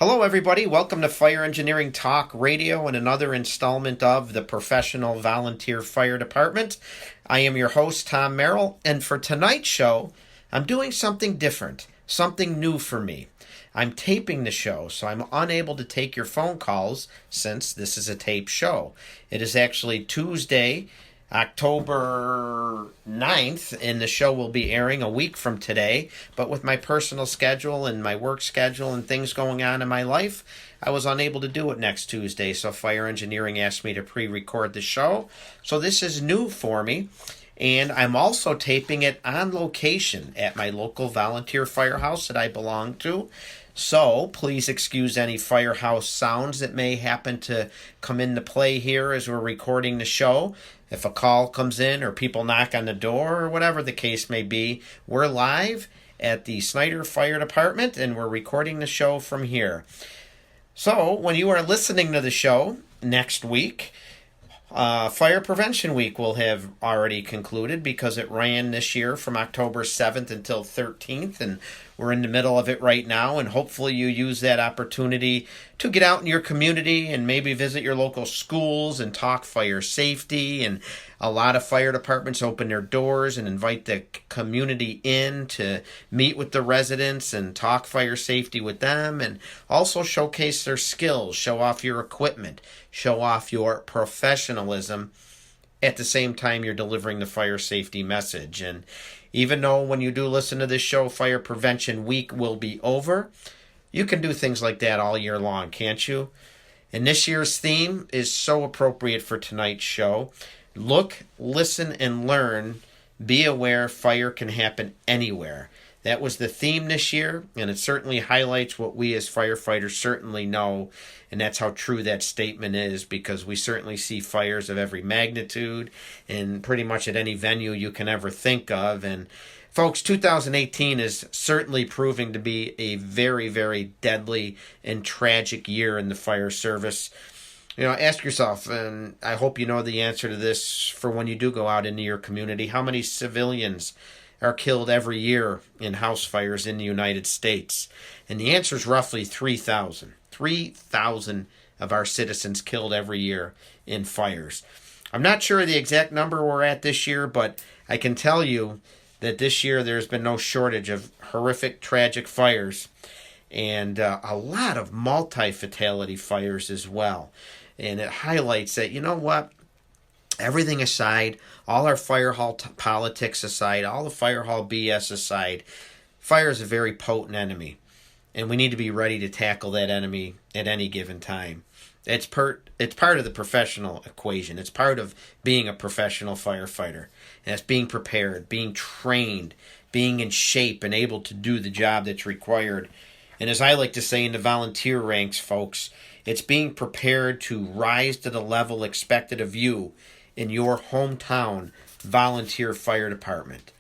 Hello, everybody. Welcome to Fire Engineering Talk Radio and another installment of the Professional Volunteer Fire Department. I am your host, Tom Merrill, and for tonight's show, I'm doing something different, something new for me. I'm taping the show, so I'm unable to take your phone calls since this is a tape show. It is actually Tuesday, October 9th, and the show will be airing a week from today. But with my personal schedule and my work schedule and things going on in my life, I was unable to do it next Tuesday. So Fire Engineering asked me to pre-record the show. So this is new for me. And I'm also taping it on location at my local volunteer firehouse that I belong to. So please excuse any firehouse sounds that may happen to come into play here as we're recording the show. If a call comes in or people knock on the door or whatever the case may be, we're live at the Snyder Fire Department and we're recording the show from here. So when you are listening to the show next week, Fire Prevention Week will have already concluded because it ran this year from October 7th until 13th, and we're in the middle of it right now, and hopefully you use that opportunity to get out in your community and maybe visit your local schools and talk fire safety. And a lot of fire departments open their doors and invite the community in to meet with the residents and talk fire safety with them, and also showcase their skills, show off your equipment, show off your professionalism at the same time you're delivering the fire safety message. And even though when you do listen to this show, Fire Prevention Week will be over, you can do things like that all year long, can't you? And this year's theme is so appropriate for tonight's show. Look, listen, and learn. Be aware fire can happen anywhere. That was the theme this year, and it certainly highlights what we as firefighters certainly know, and that's how true that statement is, because we certainly see fires of every magnitude and pretty much at any venue you can ever think of. And folks, 2018 is certainly proving to be a very, very deadly and tragic year in the fire service. You know, ask yourself, and I hope you know the answer to this for when you do go out into your community, how many civilians are killed every year in house fires in the United States? And the answer is roughly 3,000. 3,000 of our citizens killed every year in fires. I'm not sure the exact number we're at this year, but I can tell you that this year there's been no shortage of horrific, tragic fires, and a lot of multi-fatality fires as well. And it highlights that, you know what? Everything aside, all our fire hall politics aside, all the fire hall BS aside, fire is a very potent enemy, and we need to be ready to tackle that enemy at any given time. It's part of the professional equation. It's part of being a professional firefighter, and it's being prepared, being trained, being in shape, and able to do the job that's required. And as I like to say in the volunteer ranks, folks, it's being prepared to rise to the level expected of you in your hometown volunteer fire department.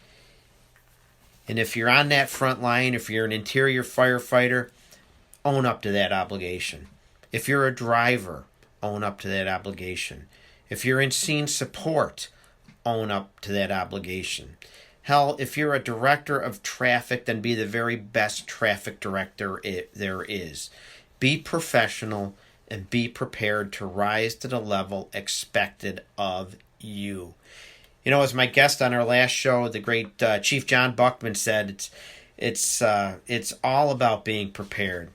And if you're on that front line, if you're an interior firefighter, own up to that obligation. If you're a driver, own up to that obligation. If you're in scene support, own up to that obligation. Hell, if you're a director of traffic, then be the very best traffic director there is. Be professional and be prepared to rise to the level expected of you. You know, as my guest on our last show, the great Chief John Buttino said, it's all about being prepared.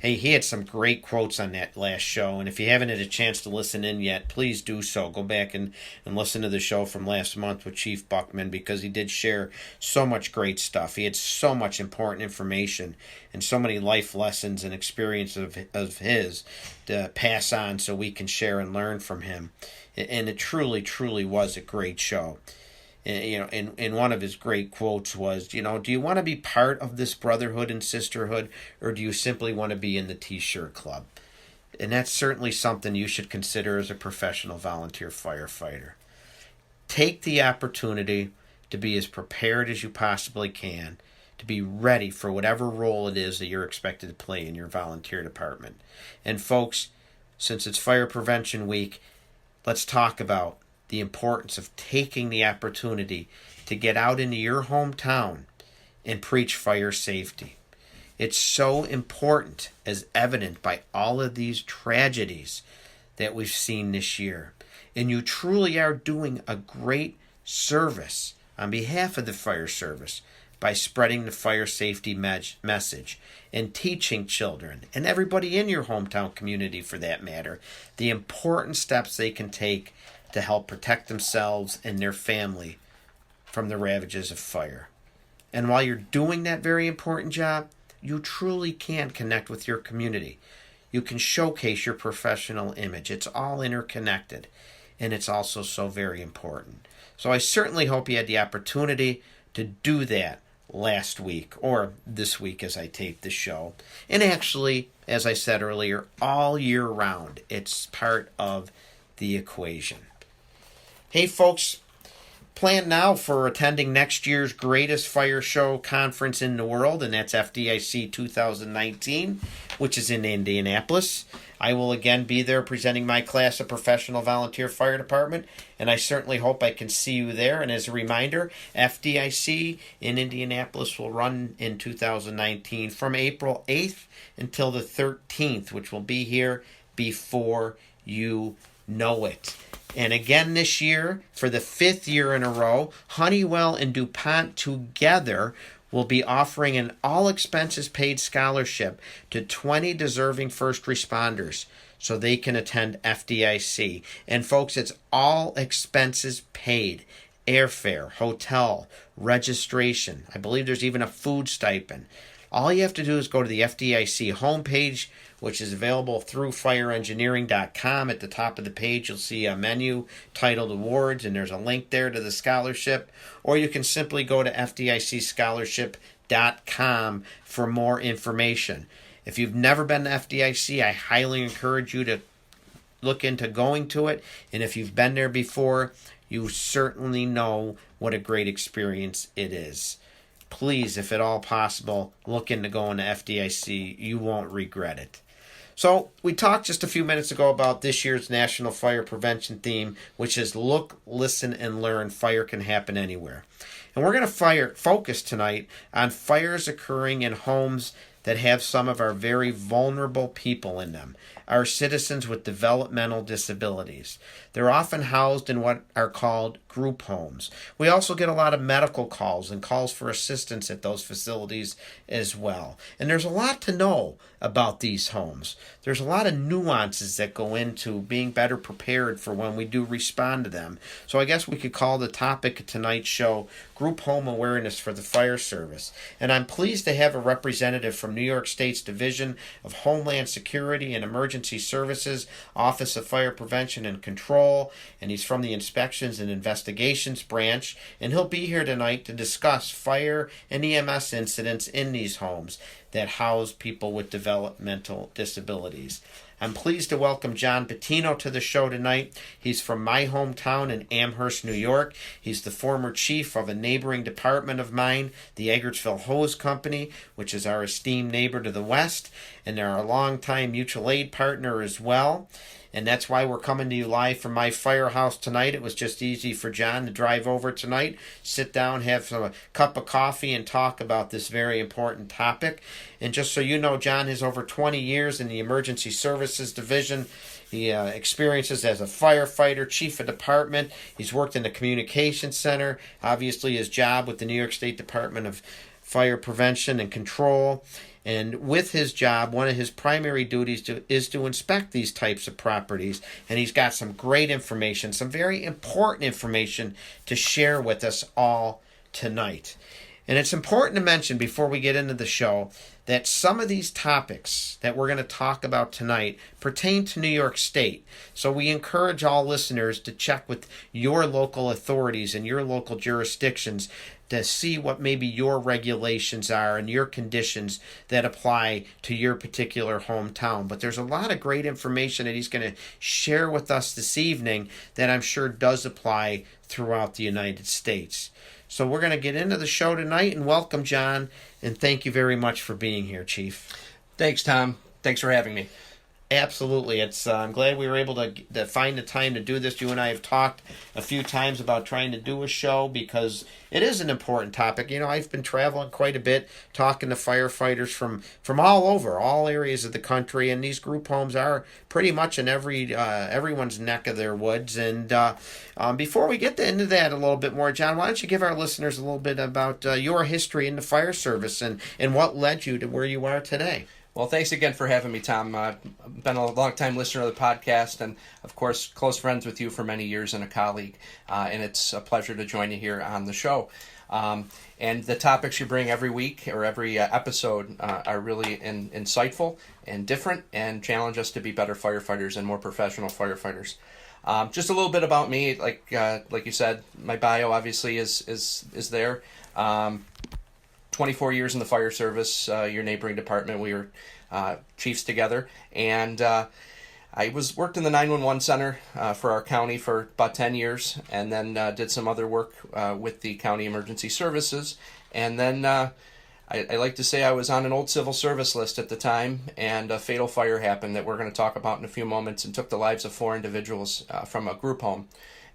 Hey, he had some great quotes on that last show, and if you haven't had a chance to listen in yet, please do so. Go back and listen to the show from last month with Chief Buttino, because he did share so much great stuff. He had so much important information and so many life lessons and experience of his to pass on so we can share and learn from him. And it truly, truly was a great show. You know, and one of his great quotes was, you know, do you want to be part of this brotherhood and sisterhood, or do you simply want to be in the T-shirt club? And that's certainly something you should consider as a professional volunteer firefighter. Take the opportunity to be as prepared as you possibly can, to be ready for whatever role it is that you're expected to play in your volunteer department. And folks, since it's Fire Prevention Week, let's talk about the importance of taking the opportunity to get out into your hometown and preach fire safety. It's so important, as evident by all of these tragedies that we've seen this year. And you truly are doing a great service on behalf of the fire service by spreading the fire safety message and teaching children and everybody in your hometown community, for that matter, the important steps they can take to help protect themselves and their family from the ravages of fire. And while you're doing that very important job, you truly can connect with your community. You can showcase your professional image. It's all interconnected, and it's also so very important. So I certainly hope you had the opportunity to do that last week, or this week as I tape the show. And actually, as I said earlier, all year round, it's part of the equation. Hey folks, plan now for attending next year's greatest fire show conference in the world, and that's FDIC 2019, which is in Indianapolis. I will again be there presenting my class of professional volunteer fire department, and I certainly hope I can see you there. And as a reminder, FDIC in Indianapolis will run in 2019 from April 8th until the 13th, which will be here before you know it. And again this year, for the 5th year in a row, Honeywell and DuPont together will be offering an all-expenses-paid scholarship to 20 deserving first responders so they can attend FDIC. And folks, it's all expenses paid. Airfare, hotel, registration. I believe there's even a food stipend. All you have to do is go to the FDIC homepage, which is available through fireengineering.com. At the top of the page, you'll see a menu titled Awards, and there's a link there to the scholarship. Or you can simply go to FDICscholarship.com for more information. If you've never been to FDIC, I highly encourage you to look into going to it. And if you've been there before, you certainly know what a great experience it is. Please, if at all possible, look into going to FDIC. You won't regret it. So we talked just a few minutes ago about this year's National Fire Prevention theme, which is Look, Listen, and Learn. Fire can happen anywhere. And we're going to focus tonight on fires occurring in homes that have some of our very vulnerable people in them, our citizens with developmental disabilities. They're often housed in what are called group homes. We also get a lot of medical calls and calls for assistance at those facilities as well. And there's a lot to know about these homes. There's a lot of nuances that go into being better prepared for when we do respond to them. So I guess we could call the topic of tonight's show Group Home Awareness for the Fire Service. And I'm pleased to have a representative from New York State's Division of Homeland Security and Emergency Services, Office of Fire Prevention and Control, and he's from the Inspections and Investigations Branch, and he'll be here tonight to discuss fire and EMS incidents in these homes that house people with developmental disabilities. I'm pleased to welcome John Buttino to the show tonight. He's from my hometown in Amherst, New York. He's the former chief of a neighboring department of mine, the Eggertsville Hose Company, which is our esteemed neighbor to the west, and they're a longtime mutual aid partner as well. And that's why we're coming to you live from my firehouse tonight. It was just easy for John to drive over tonight, sit down, have a cup of coffee, and talk about this very important topic. And just so you know, John has over 20 years in the Emergency Services Division. He experiences as a firefighter, chief of department. He's worked in the Communications Center, obviously his job with the New York State Department of Fire Prevention and Control. And with his job, one of his primary duties is to inspect these types of properties. And he's got some great information, some very important information to share with us all tonight. And it's important to mention before we get into the show that some of these topics that we're going to talk about tonight pertain to New York State. So we encourage all listeners to check with your local authorities and your local jurisdictions to see what maybe your regulations are and your conditions that apply to your particular hometown. But there's a lot of great information that he's going to share with us this evening that I'm sure does apply throughout the United States. So we're going to get into the show tonight and welcome John, and thank you very much for being here, Chief. Thanks, Tom. Thanks for having me. Absolutely. It's I'm glad we were able to find the time to do this. You and I have talked a few times about trying to do a show because it is an important topic. I've been traveling quite a bit, talking to firefighters from all over, all areas of the country, and these group homes are pretty much in everyone's neck of their woods. And before we get into that a little bit more, John, why don't you give our listeners a little bit about your history in the fire service and what led you to where you are today? Well, thanks again for having me, Tom. I've been a long-time listener of the podcast and, of course, close friends with you for many years and a colleague. And it's a pleasure to join you here on the show. And the topics you bring every week or every episode are really insightful and different and challenge us to be better firefighters and more professional firefighters. Just a little bit about me, like you said, my bio obviously is there. 24 years in the fire service, your neighboring department. We were chiefs together, and I worked in the 911 center for our county for about 10 years, and then did some other work with the county emergency services, and then I like to say I was on an old civil service list at the time, and a fatal fire happened that we're going to talk about in a few moments, and took the lives of 4 individuals from a group home.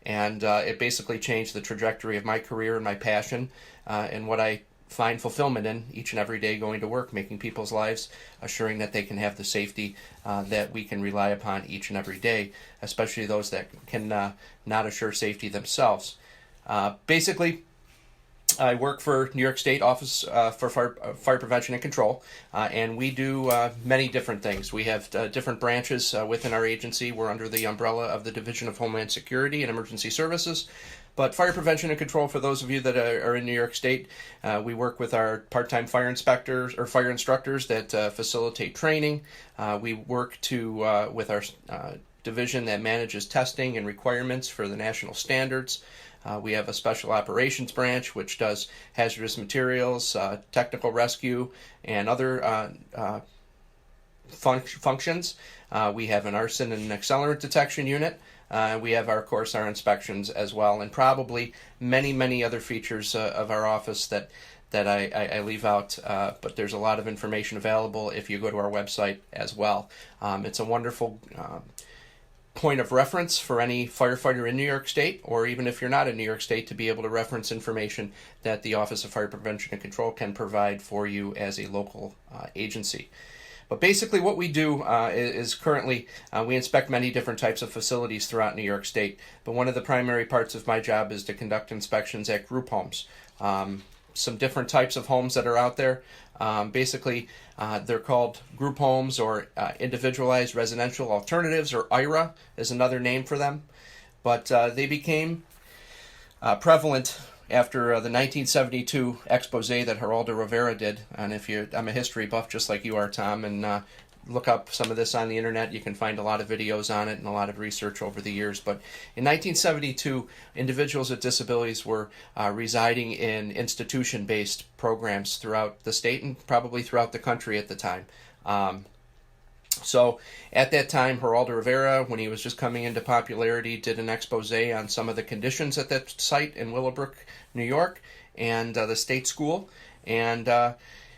And it basically changed the trajectory of my career and my passion and what I find fulfillment in each and every day going to work, making people's lives, assuring that they can have the safety that we can rely upon each and every day, especially those that can not assure safety themselves. Basically, I work for New York State Office for Fire Prevention and Control, and we do many different things. We have different branches within our agency. We're under the umbrella of the Division of Homeland Security and Emergency Services. But fire prevention and control, for those of you that are in New York State, we work with our part-time fire inspectors or fire instructors that facilitate training. We work with our division that manages testing and requirements for the national standards. We have a special operations branch which does hazardous materials, technical rescue, and other functions. We have an arson and accelerant detection unit. We have, of course, our inspections as well, and probably many other features of our office that I leave out, but there's a lot of information available if you go to our website as well. It's a wonderful point of reference for any firefighter in New York State, or even if you're not in New York State, to be able to reference information that the Office of Fire Prevention and Control can provide for you as a local agency. But basically what we do is currently we inspect many different types of facilities throughout New York State. But one of the primary parts of my job is to conduct inspections at group homes. Some different types of homes that are out there. Basically, they're called group homes or individualized residential alternatives, or IRA is another name for them. But they became prevalent after the 1972 expose that Geraldo Rivera did. And I'm a history buff just like you are, Tom, and look up some of this on the internet. You can find a lot of videos on it and a lot of research over the years. But in 1972, individuals with disabilities were residing in institution-based programs throughout the state and probably throughout the country at the time. So at that time, Geraldo Rivera, when he was just coming into popularity, did an expose on some of the conditions at that site in Willowbrook, New York, and the state school. And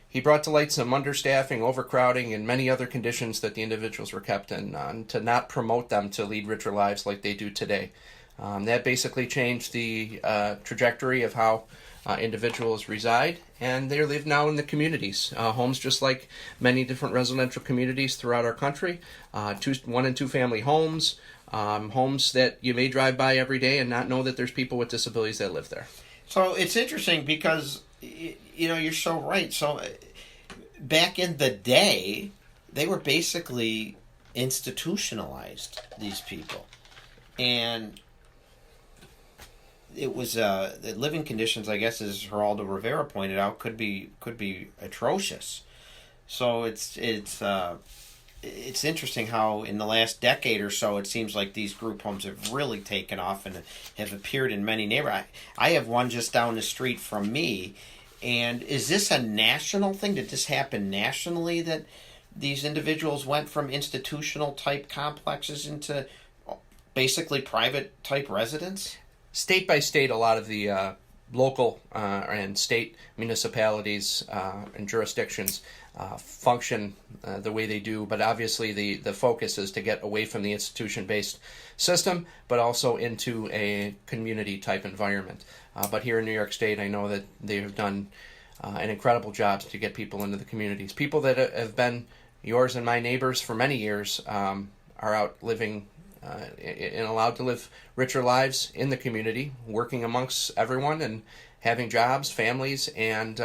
he brought to light some understaffing, overcrowding, and many other conditions that the individuals were kept in, to not promote them to lead richer lives like they do today. That basically changed the trajectory of how individuals reside, and they live now in the communities. Homes just like many different residential communities throughout our country. 1 and 2 family homes, homes that you may drive by every day and not know that there's people with disabilities that live there. So it's interesting because, you're so right. So back in the day, they were basically institutionalized, these people. And it was the living conditions, I guess, as Geraldo Rivera pointed out, could be atrocious. So it's interesting how in the last decade or so it seems like these group homes have really taken off and have appeared in many neighborhoods. I have one just down the street from me, and is this a national thing? Did this happen nationally, that these individuals went from institutional type complexes into basically private type residence? State by state, a lot of the local and state municipalities and jurisdictions function the way they do, but obviously the focus is to get away from the institution-based system, but also into a community-type environment. But here in New York State, I know that they have done an incredible job to get people into the communities. People that have been yours and my neighbors for many years are out living and allowed to live richer lives in the community, working amongst everyone and having jobs, families, and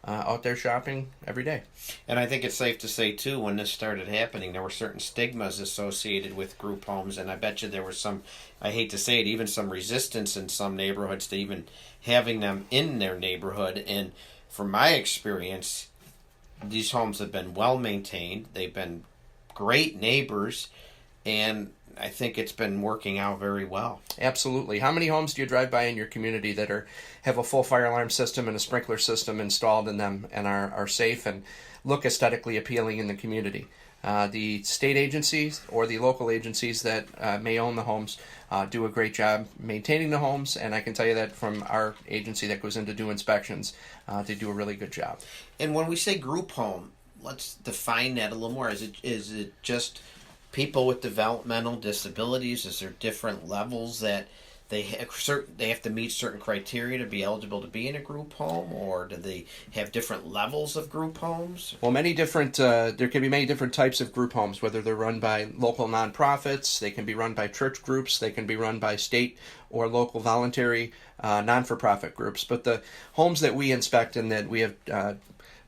out there shopping every day. And I think it's safe to say, too, when this started happening, there were certain stigmas associated with group homes, and I bet you there was some, I hate to say it, even some resistance in some neighborhoods to even having them in their neighborhood. And from my experience, these homes have been well maintained, they've been great neighbors, and I think it's been working out very well. Absolutely. How many homes do you drive by in your community that have a full fire alarm system and a sprinkler system installed in them and are safe and look aesthetically appealing in the community? The state agencies or the local agencies that may own the homes do a great job maintaining the homes, and I can tell you that from our agency that goes in to do inspections, they do a really good job. And when we say group home, let's define that a little more. Is it just people with developmental disabilities? Is there different levels that they have to meet certain criteria to be eligible to be in a group home, or do they have different levels of group homes? Well, many different. There can be many different types of group homes, whether they're run by local nonprofits, they can be run by church groups, they can be run by state or local voluntary non-for-profit groups. But the homes that we inspect and that we have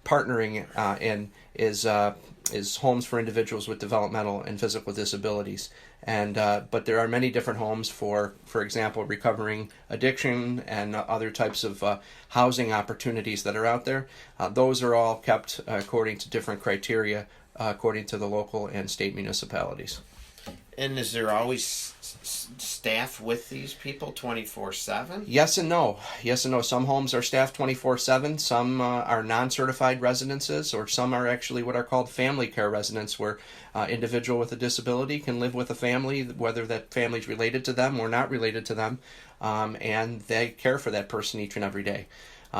partnering in is homes for individuals with developmental and physical disabilities. And but there are many different homes for example, recovering addiction and other types of housing opportunities that are out there. Those are all kept according to different criteria, according to the local and state municipalities. And is there always staff with these people 24/7? Yes and no. Yes and no. Some homes are staffed 24/7. Some are non-certified residences, or some are actually what are called family care residents, where individual with a disability can live with a family, whether that family's related to them or not related to them, and they care for that person each and every day.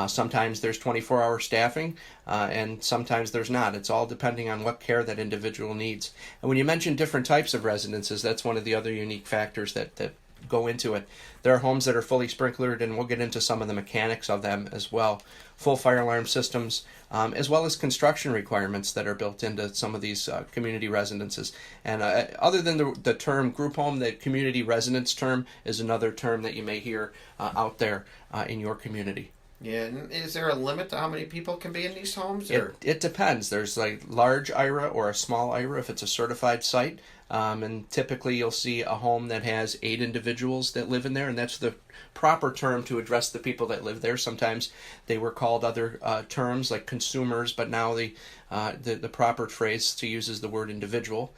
Sometimes there's 24-hour staffing, and sometimes there's not. It's all depending on what care that individual needs. And when you mention different types of residences, that's one of the other unique factors that go into it. There are homes that are fully sprinklered, and we'll get into some of the mechanics of them as well. Full fire alarm systems, as well as construction requirements that are built into some of these community residences. And other than the term group home, the community residence term is another term that you may hear out there in your community. Yeah, and is there a limit to how many people can be in these homes? It depends. There's like large IRA or a small IRA if it's a certified site. And typically you'll see a home that has 8 individuals that live in there, and that's the proper term to address the people that live there. Sometimes they were called other terms like consumers, but now the proper phrase to use is the word individual.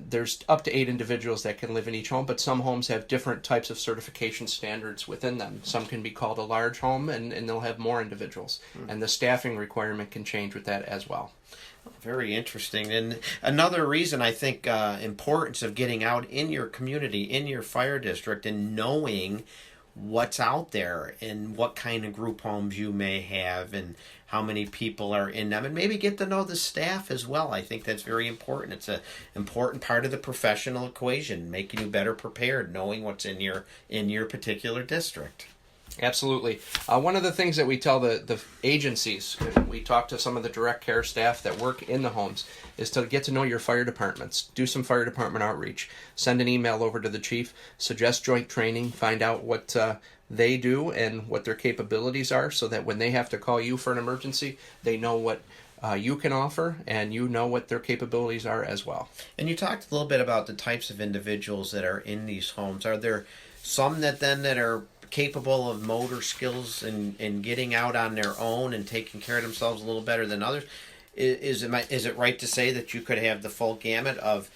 There's up to 8 individuals that can live in each home, but some homes have different types of certification standards within them. Some can be called a large home, and they'll have more individuals. And the staffing requirement can change with that as well. Very interesting. And another reason I think importance of getting out in your community, in your fire district, and knowing what's out there and what kind of group homes you may have and how many people are in them, and maybe get to know the staff as well. I think that's very important. It's an important part of the professional equation, making you better prepared, knowing what's in your particular district. Absolutely. One of the things that we tell the agencies, we talk to some of the direct care staff that work in the homes, is to get to know your fire departments. Do some fire department outreach. Send an email over to the chief. Suggest joint training. Find out what they do and what their capabilities are, so that when they have to call you for an emergency, they know what you can offer, and you know what their capabilities are as well. And you talked a little bit about the types of individuals that are in these homes. Are there some that are capable of motor skills and getting out on their own and taking care of themselves a little better than others? Is it right to say that you could have the full gamut of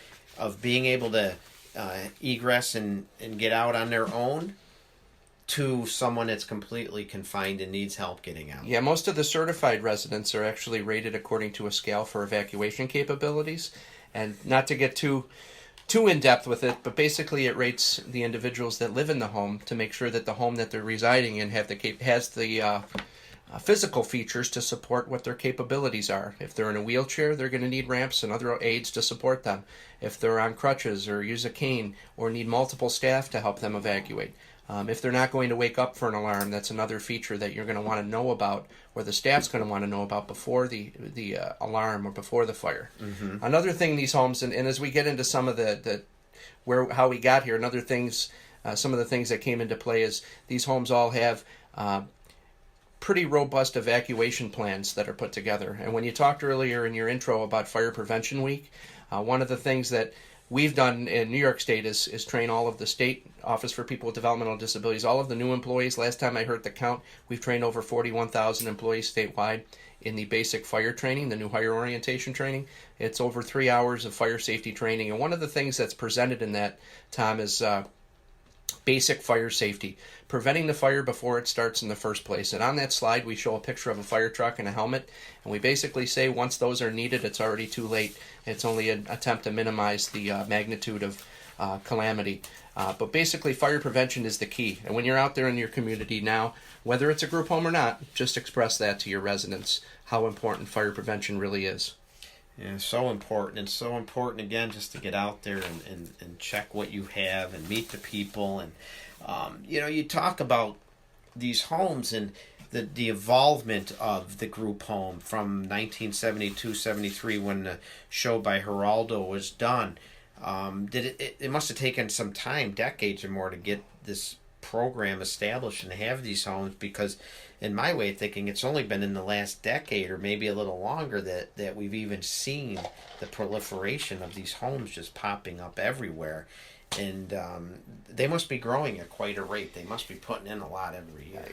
being able to egress and get out on their own, to someone that's completely confined and needs help getting out? Yeah, most of the certified residents are actually rated according to a scale for evacuation capabilities. And not to get too too in depth with it, but basically it rates the individuals that live in the home to make sure that the home that they're residing in has the physical features to support what their capabilities are. If they're in a wheelchair, they're going to need ramps and other aids to support them. If they're on crutches or use a cane or need multiple staff to help them evacuate. If they're not going to wake up for an alarm, that's another feature that you're going to want to know about, or the staff's going to want to know about before the alarm or before the fire. Mm-hmm. Another thing these homes, and as we get into some of how we got here, some of the things that came into play is these homes all have pretty robust evacuation plans that are put together. And when you talked earlier in your intro about Fire Prevention Week, one of the things that we've done in New York State is train all of the state Office for People with Developmental Disabilities, all of the new employees. Last time I heard the count, we've trained over 41,000 employees statewide in the basic fire training, the new hire orientation training. It's over 3 hours of fire safety training. And one of the things that's presented in that, Tom, is basic fire safety, preventing the fire before it starts in the first place. And on that slide, we show a picture of a fire truck and a helmet, and we basically say once those are needed, it's already too late. It's only an attempt to minimize the magnitude of calamity. But basically, fire prevention is the key. And when you're out there in your community now, whether it's a group home or not, just express that to your residents, how important fire prevention really is. Yeah, so important. It's so important, again, just to get out there and check what you have and meet the people. And, you talk about these homes and the evolvement of the group home from 1972-73 when the show by Geraldo was done. It must have taken some time, decades or more, to get this program established and have these homes, because in my way of thinking, it's only been in the last decade or maybe a little longer that we've even seen the proliferation of these homes just popping up everywhere. And they must be growing at quite a rate. They must be putting in a lot every year.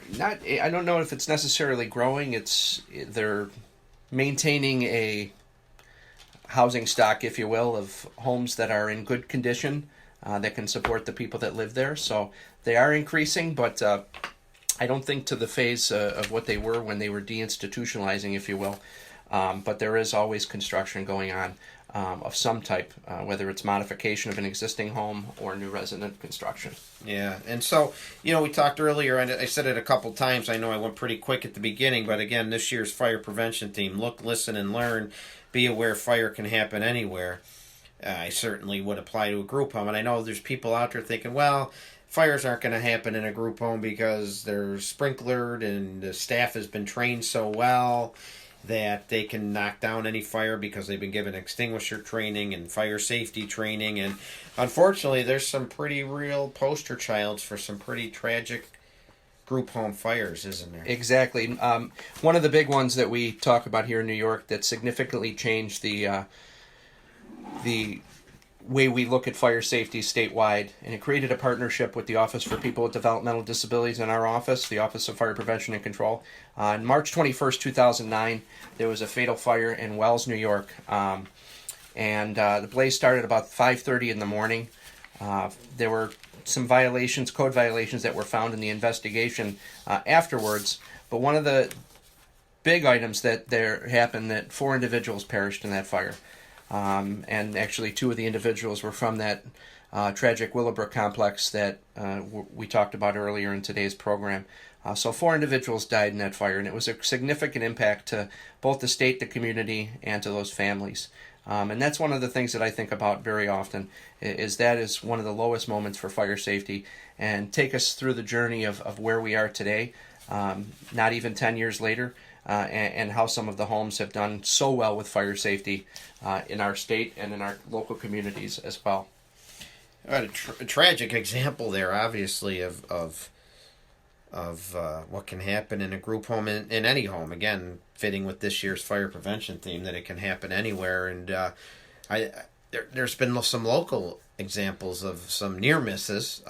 I don't know if it's necessarily growing. They're maintaining a housing stock, if you will, of homes that are in good condition that can support the people that live there. So they are increasing, but I don't think to the phase of what they were when they were deinstitutionalizing, if you will. But there is always construction going on of some type, whether it's modification of an existing home or new resident construction. Yeah, and so, we talked earlier, and I said it a couple times. I know I went pretty quick at the beginning, but again, this year's fire prevention theme: look, listen, and learn. Be aware fire can happen anywhere. I certainly would apply to a group home, and I know there's people out there thinking, well, fires aren't going to happen in a group home because they're sprinklered and the staff has been trained so well that they can knock down any fire because they've been given extinguisher training and fire safety training. And unfortunately, there's some pretty real poster childs for some pretty tragic group home fires, isn't there? Exactly. One of the big ones that we talk about here in New York that significantly changed the way we look at fire safety statewide, and it created a partnership with the Office for People with Developmental Disabilities in our office, the Office of Fire Prevention and Control. On March 21st, 2009, there was a fatal fire in Wells, New York, and the blaze started about 5:30 in the morning. There were some code violations that were found in the investigation afterwards, but one of the big items that happened, that 4 individuals perished in that fire. And actually 2 of the individuals were from that tragic Willowbrook complex that we talked about earlier in today's program. So 4 individuals died in that fire, and it was a significant impact to both the state, the community, and to those families. And that's one of the things that I think about very often, is that is one of the lowest moments for fire safety, and take us through the journey of where we are today, not even 10 years later, and how some of the homes have done so well with fire safety in our state and in our local communities as well. A tragic example there, obviously, of what can happen in a group home, in any home. Again, fitting with this year's fire prevention theme, that it can happen anywhere. And there's been some local examples of some near misses.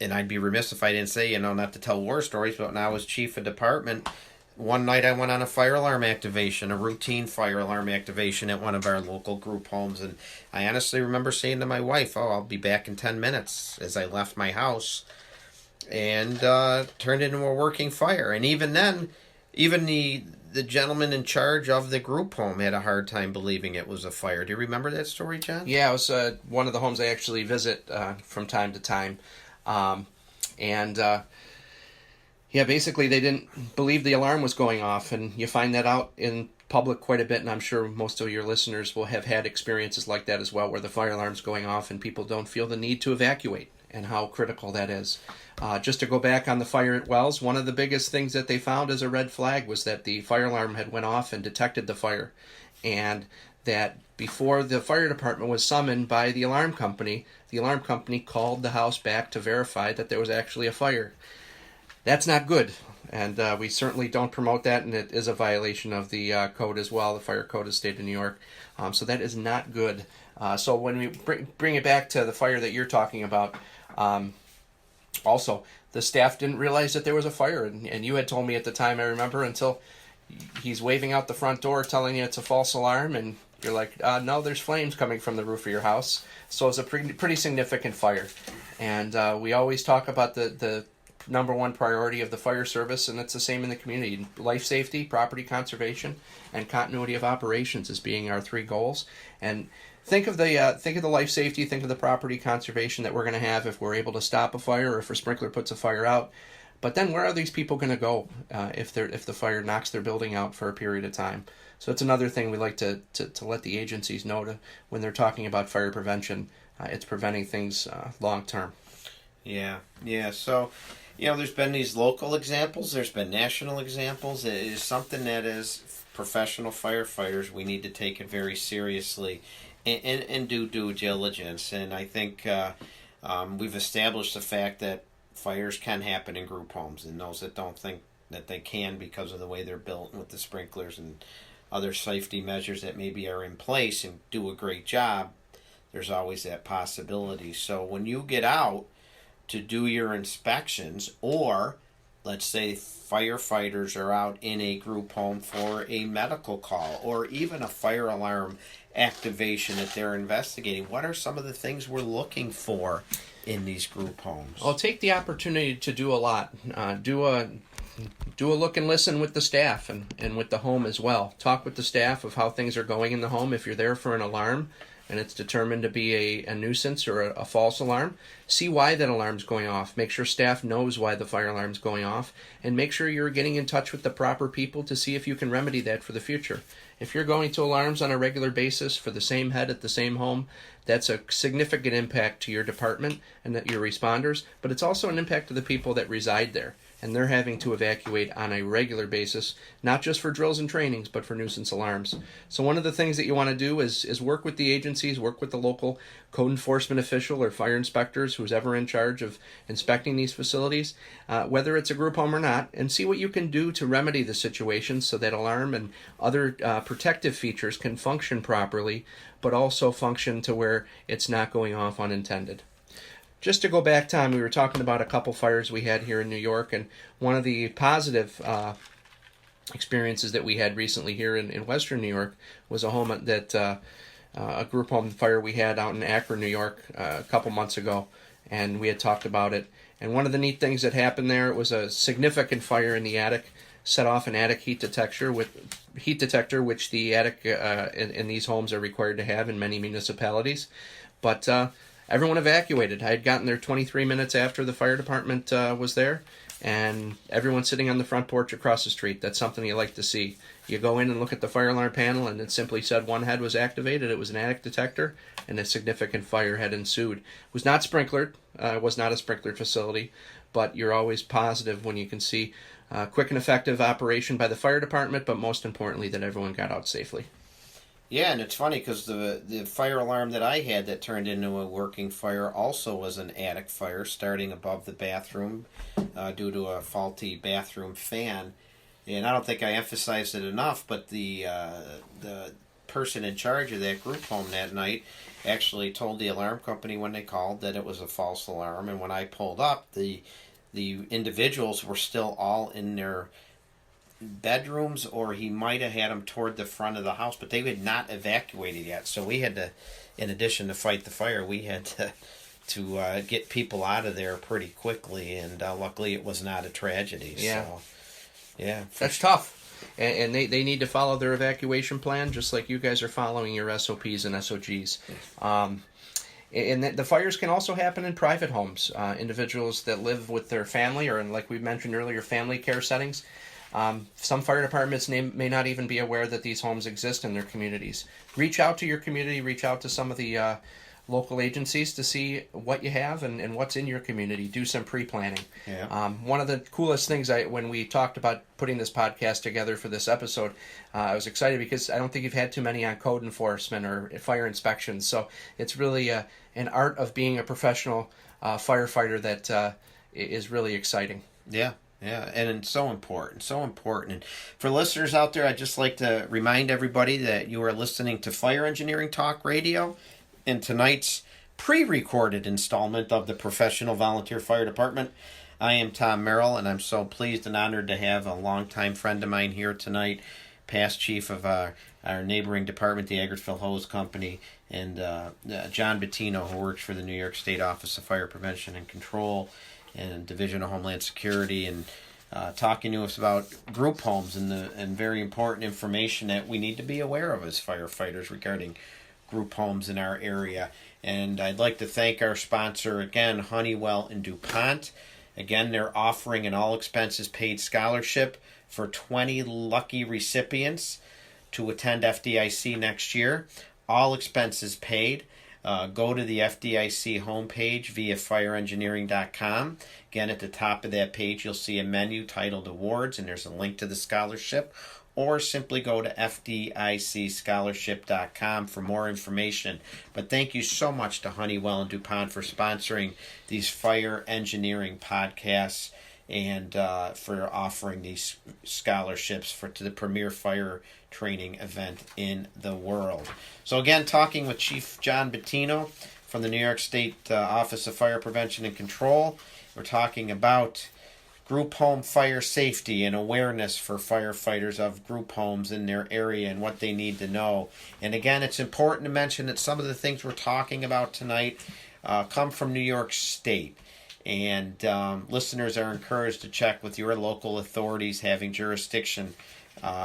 And I'd be remiss if I didn't say, not to tell war stories, but when I was chief of department, one night I went on a fire alarm activation, a routine fire alarm activation at one of our local group homes. And I honestly remember saying to my wife, I'll be back in 10 minutes, as I left my house, and turned into a working fire. And even then, even the gentleman in charge of the group home had a hard time believing it was a fire. Do you remember that story, John? Yeah, it was one of the homes I actually visit from time to time. And yeah, basically they didn't believe the alarm was going off, and you find that out in public quite a bit, and I'm sure most of your listeners will have had experiences like that as well, where the fire alarm's going off and people don't feel the need to evacuate, and how critical that is. Just to go back on the fire at Wells, one of the biggest things that they found as a red flag was that the fire alarm had went off and detected the fire, and that before the fire department was summoned by the alarm company called the house back to verify that there was actually a fire. That's not good, and we certainly don't promote that, and it is a violation of the code as well, the fire code of the state of New York. So that is not good. So when we bring it back to the fire that you're talking about, also, the staff didn't realize that there was a fire, and you had told me at the time, I remember, until he's waving out the front door telling you it's a false alarm, and you're like, no, there's flames coming from the roof of your house. So it's a pretty significant fire. And we always talk about the number one priority of the fire service, and it's the same in the community. Life safety, property conservation, and continuity of operations as being our three goals. And think of the life safety, think of the property conservation that we're going to have if we're able to stop a fire, or if a sprinkler puts a fire out. But then where are these people going to go if the fire knocks their building out for a period of time? So it's another thing we like to let the agencies know when they're talking about fire prevention. It's preventing things long term. Yeah. So, there's been these local examples. There's been national examples. It is something that, as professional firefighters, we need to take it very seriously and do due diligence. And I think we've established the fact that fires can happen in group homes, and those that don't think that they can because of the way they're built with the sprinklers and other safety measures that maybe are in place and do a great job, there's always that possibility. So when you get out to do your inspections, or let's say firefighters are out in a group home for a medical call or even a fire alarm activation that they're investigating, what are some of the things we're looking for in these group homes? I'll take the opportunity to do a lot. Do a look and listen with the staff and with the home as well. Talk with the staff of how things are going in the home. If you're there for an alarm and it's determined to be a nuisance or a false alarm, see why that alarm's going off. Make sure staff knows why the fire alarm's going off, and make sure you're getting in touch with the proper people to see if you can remedy that for the future. If you're going to alarms on a regular basis for the same head at the same home, that's a significant impact to your department and your responders, but it's also an impact to the people that reside there. And they're having to evacuate on a regular basis, not just for drills and trainings, but for nuisance alarms. So one of the things that you want to do is work with the agencies, work with the local code enforcement official or fire inspectors, who's ever in charge of inspecting these facilities, whether it's a group home or not, and see what you can do to remedy the situation so that alarm and other protective features can function properly, but also function to where it's not going off unintended. Just to go back, Tom, we were talking about a couple fires we had here in New York, and one of the positive experiences that we had recently here in Western New York was a home that a group home fire we had out in Akron, New York, a couple months ago, and we had talked about it. And one of the neat things that happened there, it was a significant fire in the attic, set off an attic heat detector, which the attic in these homes are required to have in many municipalities, but everyone evacuated. I had gotten there 23 minutes after the fire department was there, and everyone's sitting on the front porch across the street. That's something you like to see. You go in and look at the fire alarm panel, and it simply said one head was activated. It was an attic detector, and a significant fire had ensued. It was not sprinklered. It was not a sprinklered facility, but you're always positive when you can see quick and effective operation by the fire department, but most importantly that everyone got out safely. Yeah, and it's funny because the fire alarm that I had that turned into a working fire also was an attic fire starting above the bathroom due to a faulty bathroom fan. And I don't think I emphasized it enough, but the person in charge of that group home that night actually told the alarm company when they called that it was a false alarm. And when I pulled up, the individuals were still all in their bedrooms, or he might have had them toward the front of the house, but they had not evacuated yet. So we had to, in addition to fight the fire, we had to get people out of there pretty quickly, and luckily it was not a tragedy. Yeah. So, yeah, that's tough. and they need to follow their evacuation plan just like you guys are following your SOPs and SOGs. And the fires can also happen in private homes. Individuals that live with their family, or like we mentioned earlier, family care settings. Some fire departments may not even be aware that these homes exist in their communities. Reach out to your community, reach out to some of the local agencies to see what you have and what's in your community. Do some pre-planning. Yeah. One of the coolest things when we talked about putting this podcast together for this episode, I was excited because I don't think you've had too many on code enforcement or fire inspections. So it's really an art of being a professional firefighter that is really exciting. Yeah. Yeah, and it's so important, so important. And for listeners out there, I'd just like to remind everybody that you are listening to Fire Engineering Talk Radio in tonight's pre-recorded installment of the Professional Volunteer Fire Department. I am Tom Merrill, and I'm so pleased and honored to have a longtime friend of mine here tonight, past chief of our neighboring department, the Agrittville Hose Company, and John Buttino, who works for the New York State Office of Fire Prevention and Control and Division of Homeland Security, and talking to us about group homes and very important information that we need to be aware of as firefighters regarding group homes in our area. And I'd like to thank our sponsor again, Honeywell and DuPont. Again, they're offering an all-expenses-paid scholarship for 20 lucky recipients to attend FDIC next year. All expenses paid. Go to the FDIC homepage via fireengineering.com. Again, at the top of that page, you'll see a menu titled Awards, and there's a link to the scholarship. Or simply go to fdicscholarship.com for more information. But thank you so much to Honeywell and DuPont for sponsoring these fire engineering podcasts and for offering these scholarships to the premier fire training event in the world. So again, talking with Chief John Buttino from the New York State Office of Fire Prevention and Control. We're talking about group home fire safety and awareness for firefighters of group homes in their area and what they need to know. And again, it's important to mention that some of the things we're talking about tonight come from New York State. And listeners are encouraged to check with your local authorities having jurisdiction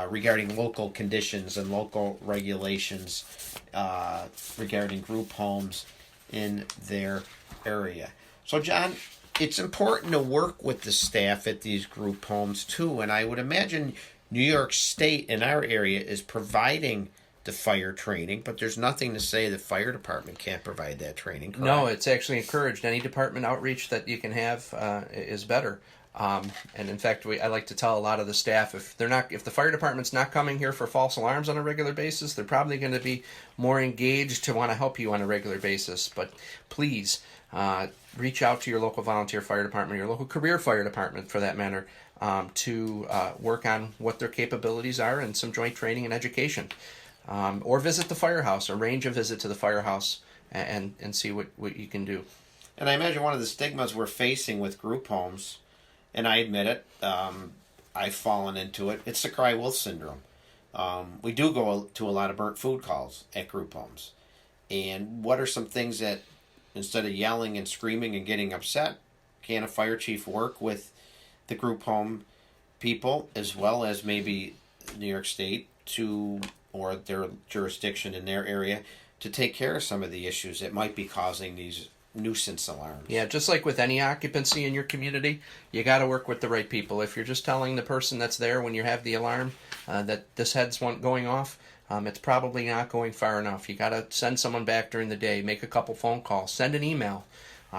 regarding local conditions and local regulations regarding group homes in their area. So, John, it's important to work with the staff at these group homes, too. And I would imagine New York State in our area is providing the fire training, but there's nothing to say the fire department can't provide that training, correct? No, it's actually encouraged. Any department outreach that you can have is better. And in fact, I like to tell a lot of the staff, if the fire department's not coming here for false alarms on a regular basis, they're probably going to be more engaged to want to help you on a regular basis. But please reach out to your local volunteer fire department, your local career fire department for that matter, to work on what their capabilities are and some joint training and education. Or visit the firehouse, arrange a visit to the firehouse and see what you can do. And I imagine one of the stigmas we're facing with group homes, and I admit it, I've fallen into it, it's the cry wolf syndrome. We do go to a lot of burnt food calls at group homes. And what are some things that, instead of yelling and screaming and getting upset, can a fire chief work with the group home people as well as maybe New York State or their jurisdiction in their area to take care of some of the issues that might be causing these nuisance alarms? Yeah, just like with any occupancy in your community, you got to work with the right people. If you're just telling the person that's there when you have the alarm that this head's going off, it's probably not going far enough. You got to send someone back during the day, make a couple phone calls, send an email,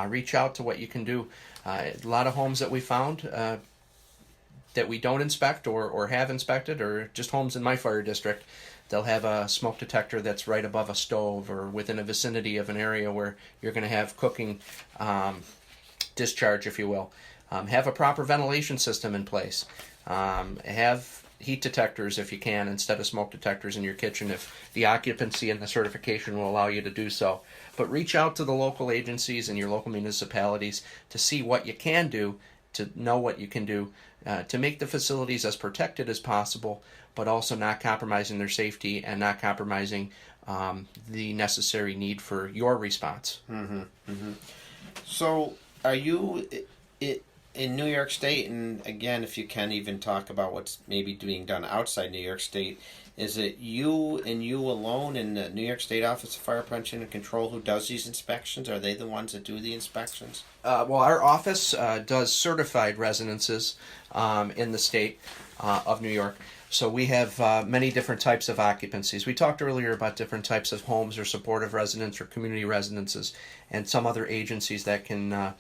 reach out to what you can do. A lot of homes that we found that we don't inspect or have inspected, or just homes in my fire district, they'll have a smoke detector that's right above a stove or within a vicinity of an area where you're going to have cooking discharge, if you will. Have a proper ventilation system in place. Have heat detectors if you can instead of smoke detectors in your kitchen if the occupancy and the certification will allow you to do so. But reach out to the local agencies and your local municipalities to see what you can do, to know what you can do, to make the facilities as protected as possible, but also not compromising their safety and not compromising the necessary need for your response. Mm-hmm. Mm-hmm. So are you in New York State, and again, if you can even talk about what's maybe being done outside New York State, is it you and you alone in the New York State Office of Fire Prevention and Control who does these inspections? Are they the ones that do the inspections? Well, our office does certified residences in the state of New York. So we have many different types of occupancies. We talked earlier about different types of homes or supportive residence or community residences and some other agencies that can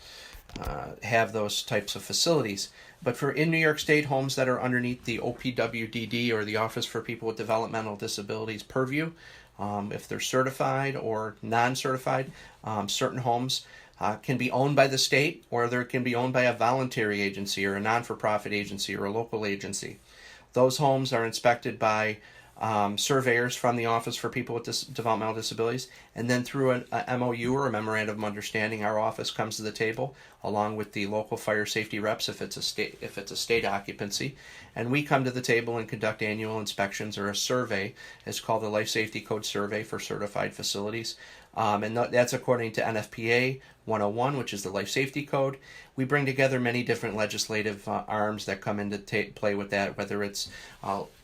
have those types of facilities. But for in New York State, homes that are underneath the OPWDD or the Office for People with Developmental Disabilities purview, if they're certified or non-certified, certain homes can be owned by the state, or they can be owned by a voluntary agency or a non-for-profit agency or a local agency. Those homes are inspected by surveyors from the Office for People with Developmental Disabilities, and then through a MOU or a Memorandum of Understanding, our office comes to the table along with the local fire safety reps if it's a state occupancy, and we come to the table and conduct annual inspections or a survey. It's called the Life Safety Code Survey for certified facilities, and that's according to NFPA 101, which is the Life Safety Code. We bring together many different legislative arms that come into play with that, whether it's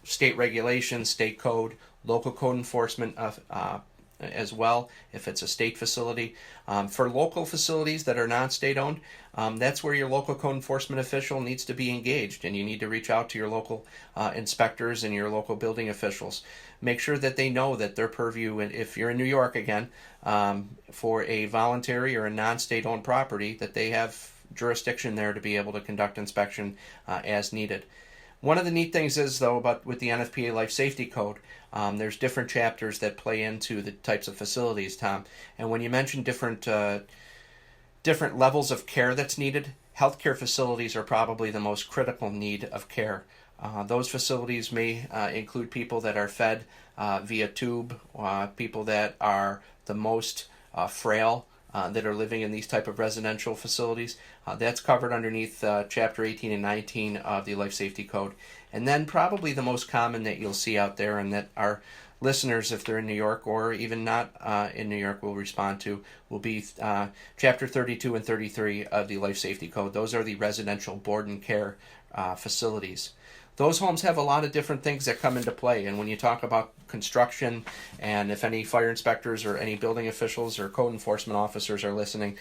state regulations, state code, local code enforcement as well, if it's a state facility. For local facilities that are not state owned, that's where your local code enforcement official needs to be engaged, and you need to reach out to your local inspectors and your local building officials. Make sure that they know that their purview, and if you're in New York again, for a voluntary or a non-state owned property, that they have jurisdiction there to be able to conduct inspection as needed. One of the neat things is, though, about with the NFPA Life Safety Code, there's different chapters that play into the types of facilities, Tom. And when you mention different levels of care that's needed, healthcare facilities are probably the most critical need of care. Those facilities may include people that are fed via tube, people that are the most frail, that are living in these type of residential facilities. That's covered underneath Chapter 18 and 19 of the Life Safety Code. And then probably the most common that you'll see out there, and that our listeners, if they're in New York or even not in New York, will respond to, will be Chapter 32 and 33 of the Life Safety Code. Those are the residential board and care facilities. Those homes have a lot of different things that come into play, and when you talk about construction, and if any fire inspectors or any building officials or code enforcement officers are listening,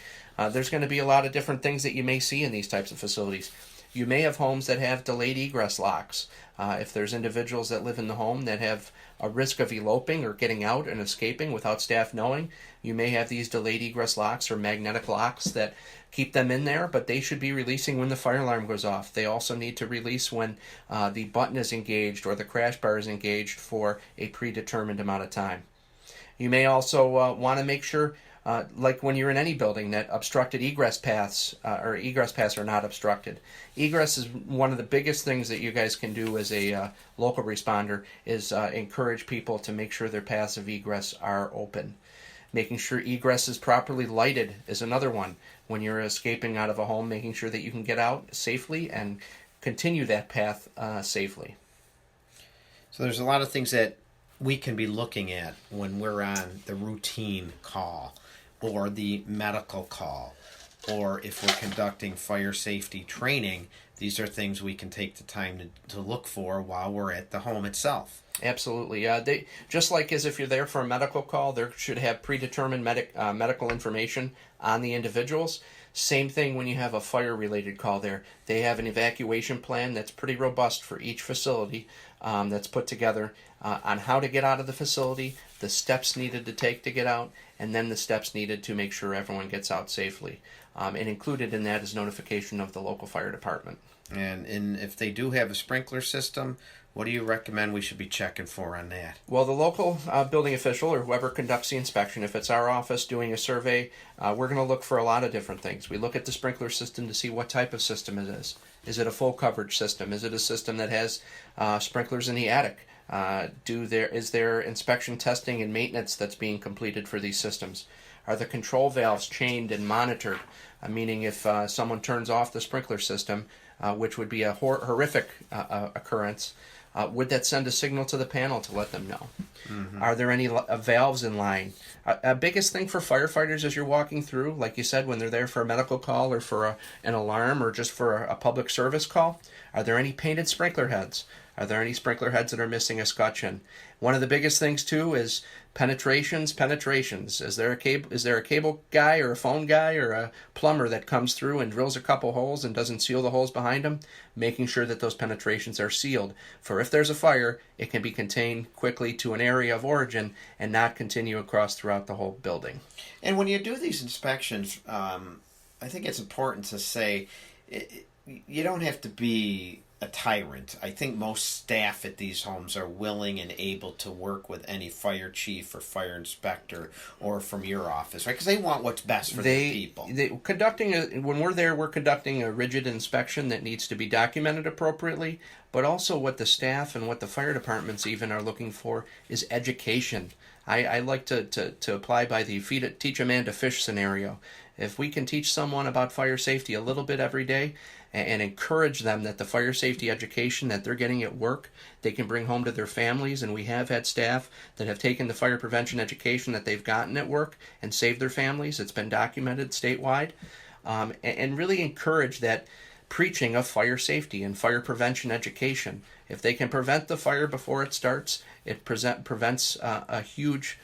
there's going to be a lot of different things that you may see in these types of facilities. You may have homes that have delayed egress locks. If there's individuals that live in the home that have a risk of eloping or getting out and escaping without staff knowing, you may have these delayed egress locks or magnetic locks that keep them in there, but they should be releasing when the fire alarm goes off. They also need to release when the button is engaged or the crash bar is engaged for a predetermined amount of time. You may also want to make sure, like when you're in any building, that obstructed egress paths or egress paths are not obstructed. Egress is one of the biggest things that you guys can do as a local responder, is encourage people to make sure their paths of egress are open. Making sure egress is properly lighted is another one. When you're escaping out of a home, making sure that you can get out safely and continue that path safely. So there's a lot of things that we can be looking at when we're on the routine call or the medical call, or if we're conducting fire safety training. These are things we can take the time to look for while we're at the home itself. Absolutely. They just like as if you're there for a medical call, there should have predetermined medical information on the individuals. Same thing when you have a fire-related call there. They have an evacuation plan that's pretty robust for each facility, that's put together on how to get out of the facility, the steps needed to take to get out, and then the steps needed to make sure everyone gets out safely. And included in that is notification of the local fire department. And if they do have a sprinkler system, what do you recommend we should be checking for on that? Well, the local building official or whoever conducts the inspection, if it's our office doing a survey, we're going to look for a lot of different things. We look at the sprinkler system to see what type of system it is. Is it a full coverage system? Is it a system that has sprinklers in the attic? Is there inspection, testing, and maintenance that's being completed for these systems? Are the control valves chained and monitored? Meaning if someone turns off the sprinkler system, which would be a horrific occurrence, would that send a signal to the panel to let them know? Are there any valves in line? A biggest thing for firefighters as you're walking through, like you said, when they're there for a medical call or for an alarm or just for a public service call, are there any painted sprinkler heads? Are there any sprinkler heads that are missing a scutcheon? One of the biggest things too is penetrations. Is there a cable guy or a phone guy or a plumber that comes through and drills a couple holes and doesn't seal the holes behind them? Making sure that those penetrations are sealed. For if there's a fire, it can be contained quickly to an area of origin and not continue across throughout the whole building. And when you do these inspections, I think it's important to say you don't have to be a tyrant. I think most staff at these homes are willing and able to work with any fire chief or fire inspector or from your office, right? Because they want what's best for their people. When we're there, we're conducting a rigid inspection that needs to be documented appropriately, but also what the staff and what the fire departments even are looking for is education. I like to apply by the teach a man to fish scenario. If we can teach someone about fire safety a little bit every day and encourage them that the fire safety education that they're getting at work, they can bring home to their families, and we have had staff that have taken the fire prevention education that they've gotten at work and saved their families. It's been documented statewide, and really encourage that preaching of fire safety and fire prevention education. If they can prevent the fire before it starts, it prevents a huge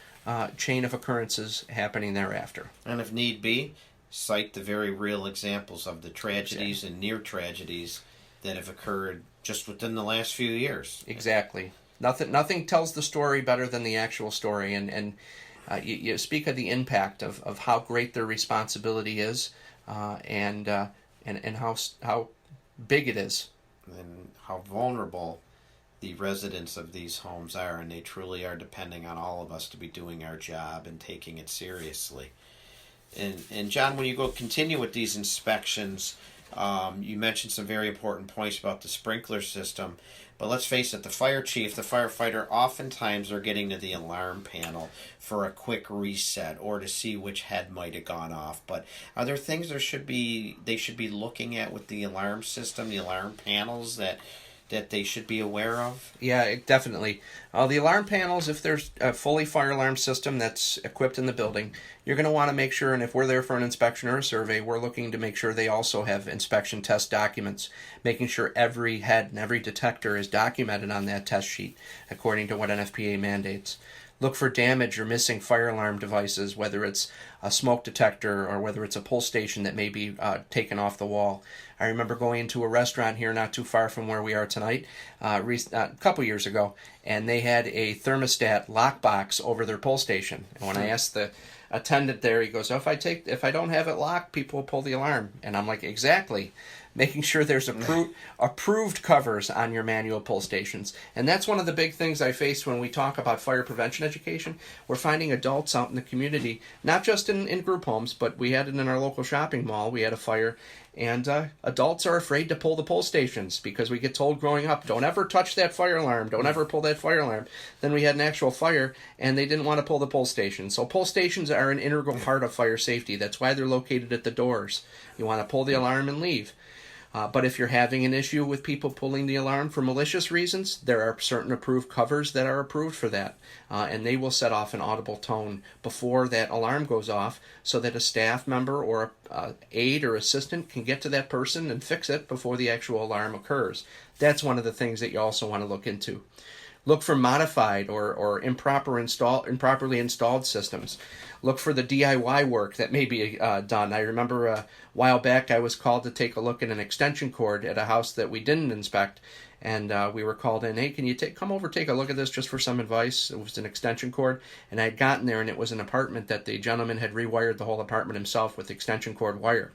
chain of occurrences happening thereafter. And if need be, cite the very real examples of the tragedies and near tragedies that have occurred just within the last few years. Exactly. Nothing tells the story better than the actual story, and you speak of the impact of how great their responsibility is, and how big it is, and how vulnerable the residents of these homes are, and they truly are depending on all of us to be doing our job and taking it seriously. And John, when you continue with these inspections, you mentioned some very important points about the sprinkler system, but let's face it, the fire chief, the firefighter, oftentimes are getting to the alarm panel for a quick reset or to see which head might have gone off. But are there things they should be looking at with the alarm system, the alarm panels that they should be aware of? Yeah, definitely. The alarm panels, if there's a fully fire alarm system that's equipped in the building, you're going to want to make sure, and if we're there for an inspection or a survey, we're looking to make sure they also have inspection test documents, making sure every head and every detector is documented on that test sheet according to what NFPA mandates. Look for damage or missing fire alarm devices, whether it's a smoke detector or whether it's a pull station that may be taken off the wall. I remember going into a restaurant here not too far from where we are tonight a couple years ago, and they had a thermostat lockbox over their pull station. And when I asked the attendant there, he goes, if I don't have it locked, people will pull the alarm. And I'm like, exactly. Making sure there's approved covers on your manual pull stations. And that's one of the big things I face when we talk about fire prevention education. We're finding adults out in the community, not just in group homes, but we had it in our local shopping mall. We had a fire, and adults are afraid to pull the pull stations because we get told growing up, don't ever touch that fire alarm, don't ever pull that fire alarm. Then we had an actual fire, and they didn't want to pull the pull station. So pull stations are an integral part of fire safety. That's why they're located at the doors. You want to pull the alarm and leave. But if you're having an issue with people pulling the alarm for malicious reasons, there are certain approved covers that are approved for that. And they will set off an audible tone before that alarm goes off so that a staff member or a aide or assistant can get to that person and fix it before the actual alarm occurs. That's one of the things that you also want to look into. Look for modified or improperly installed systems. Look for the DIY work that may be done. I remember a while back I was called to take a look at an extension cord at a house that we didn't inspect, and we were called in, hey, can you come over, take a look at this just for some advice? It was an extension cord, and I had gotten there, and it was an apartment that the gentleman had rewired the whole apartment himself with extension cord wire.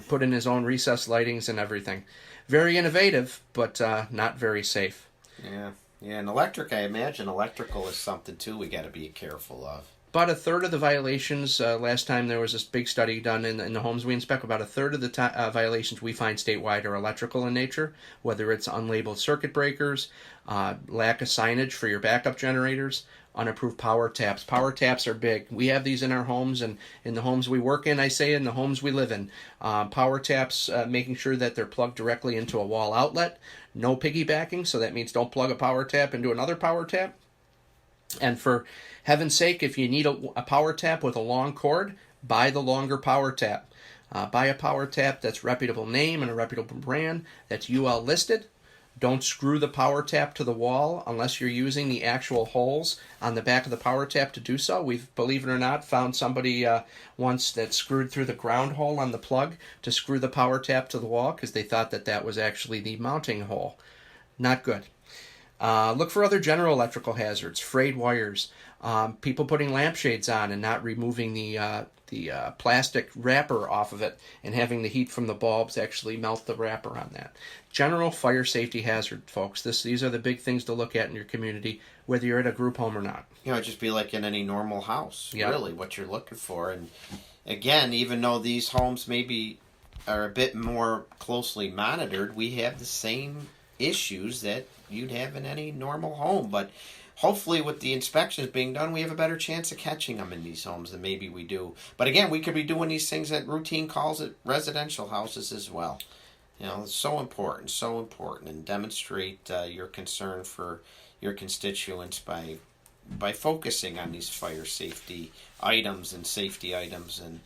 Put in his own recessed lightings and everything. Very innovative, but not very safe. Yeah, and I imagine electrical is something, too, we got to be careful of. About a third of the violations, last time there was this big study done in the homes we inspect, about a third of the violations we find statewide are electrical in nature, whether it's unlabeled circuit breakers, lack of signage for your backup generators, unapproved power taps. Power taps are big. We have these in our homes, and in the homes we work in, I say in the homes we live in. Power taps, making sure that they're plugged directly into a wall outlet. No piggybacking, so that means don't plug a power tap into another power tap. And for heaven's sake, if you need a power tap with a long cord, buy the longer power tap. Buy a power tap that's reputable name and a reputable brand, that's UL listed. Don't screw the power tap to the wall unless you're using the actual holes on the back of the power tap to do so. We've, believe it or not, found somebody once that screwed through the ground hole on the plug to screw the power tap to the wall because they thought that that was actually the mounting hole. Not good. Look for other general electrical hazards, frayed wires, people putting lampshades on and not removing the plastic wrapper off of it and having the heat from the bulbs actually melt the wrapper on that. General fire safety hazard, folks. These are the big things to look at in your community, whether you're at a group home or not. You know, it'd just be like in any normal house, Yep. really, what you're looking for. And again, even though these homes maybe are a bit more closely monitored, we have the same issues that you'd have in any normal home. But hopefully with the inspections being done, we have a better chance of catching them in these homes than maybe we do. But again, we could be doing these things at routine calls at residential houses as well. You know, it's so important, and demonstrate your concern for your constituents by focusing on these fire safety items and safety items. And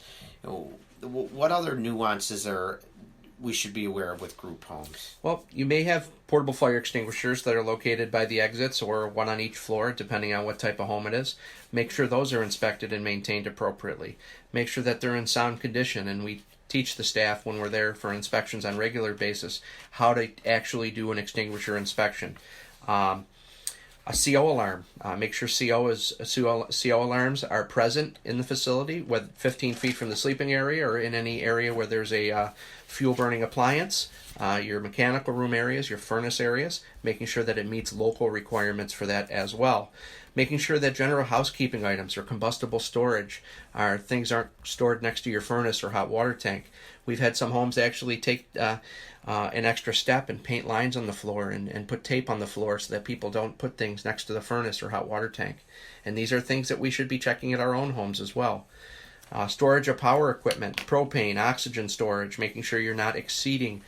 you know, what other nuances are we should be aware of with group homes? Well, you may have portable fire extinguishers that are located by the exits or one on each floor, depending on what type of home it is. Make sure those are inspected and maintained appropriately. Make sure that they're in sound condition, and we teach the staff when we're there for inspections on a regular basis how to actually do an extinguisher inspection. A CO alarm. Make sure CO alarms are present in the facility, whether 15 feet from the sleeping area or in any area where there's a fuel burning appliance. Your mechanical room areas, your furnace areas, making sure that it meets local requirements for that as well. Making sure that general housekeeping items or combustible storage things aren't stored next to your furnace or hot water tank. We've had some homes actually take an extra step and paint lines on the floor and put tape on the floor so that people don't put things next to the furnace or hot water tank. And these are things that we should be checking at our own homes as well. Storage of power equipment, propane, oxygen storage, making sure you're not exceeding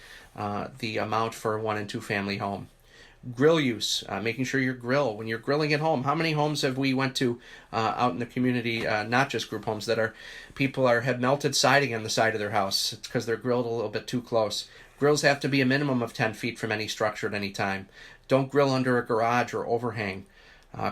the amount for a 1 and 2 family home. Grill use, making sure your grill, when you're grilling at home. How many homes have we went to out in the community, not just group homes, that have melted siding on the side of their house? It's because they're grilled a little bit too close. Grills have to be a minimum of 10 feet from any structure at any time. Don't grill under a garage or overhang.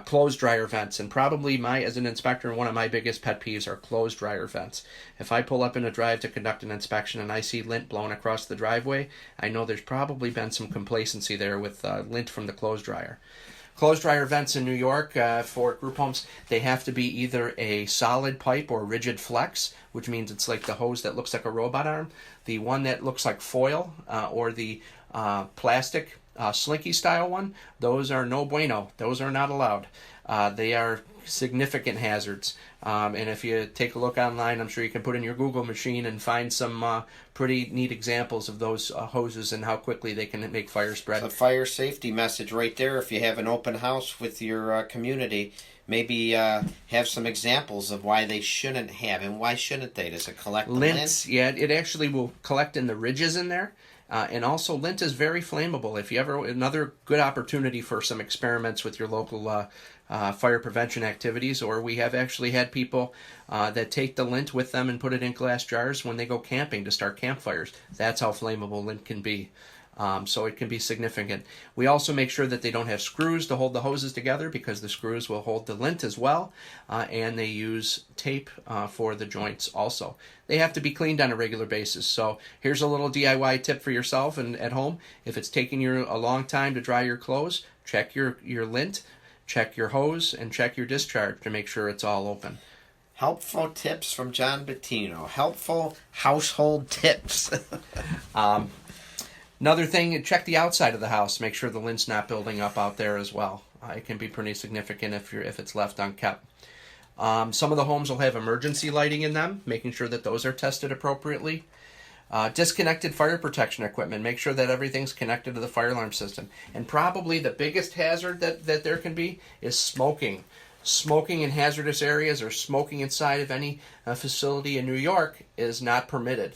Closed dryer vents, and probably as an inspector, one of my biggest pet peeves are closed dryer vents. If I pull up in a drive to conduct an inspection and I see lint blowing across the driveway, I know there's probably been some complacency there with lint from the closed dryer. Closed dryer vents in New York for group homes, they have to be either a solid pipe or rigid flex, which means it's like the hose that looks like a robot arm, the one that looks like foil, or the plastic slinky style one. Those are no bueno. Those are not allowed. They are significant hazards. And if you take a look online, I'm sure you can put in your Google machine and find some pretty neat examples of those hoses and how quickly they can make fire spread. It's a fire safety message right there. If you have an open house with your community, maybe have some examples of why they shouldn't have, and why shouldn't they? Does it collect the lint? Yeah, it actually will collect in the ridges in there. And also, lint is very flammable. If you ever, another good opportunity for some experiments with your local fire prevention activities, or we have actually had people that take the lint with them and put it in glass jars when they go camping to start campfires. That's how flammable lint can be. So it can be significant. We also make sure that they don't have screws to hold the hoses together, because the screws will hold the lint as well, and they use tape for the joints also. They have to be cleaned on a regular basis. So here's a little DIY tip for yourself and at home. If it's taking you a long time to dry your clothes, check your lint, check your hose, and check your discharge to make sure it's all open. Helpful tips from John Buttino. Helpful household tips. Another thing, check the outside of the house. Make sure the lint's not building up out there as well. It can be pretty significant if it's left unkept. Some of the homes will have emergency lighting in them, making sure that those are tested appropriately. Disconnected fire protection equipment. Make sure that everything's connected to the fire alarm system. And probably the biggest hazard that there can be is smoking. Smoking in hazardous areas or smoking inside of any facility in New York is not permitted.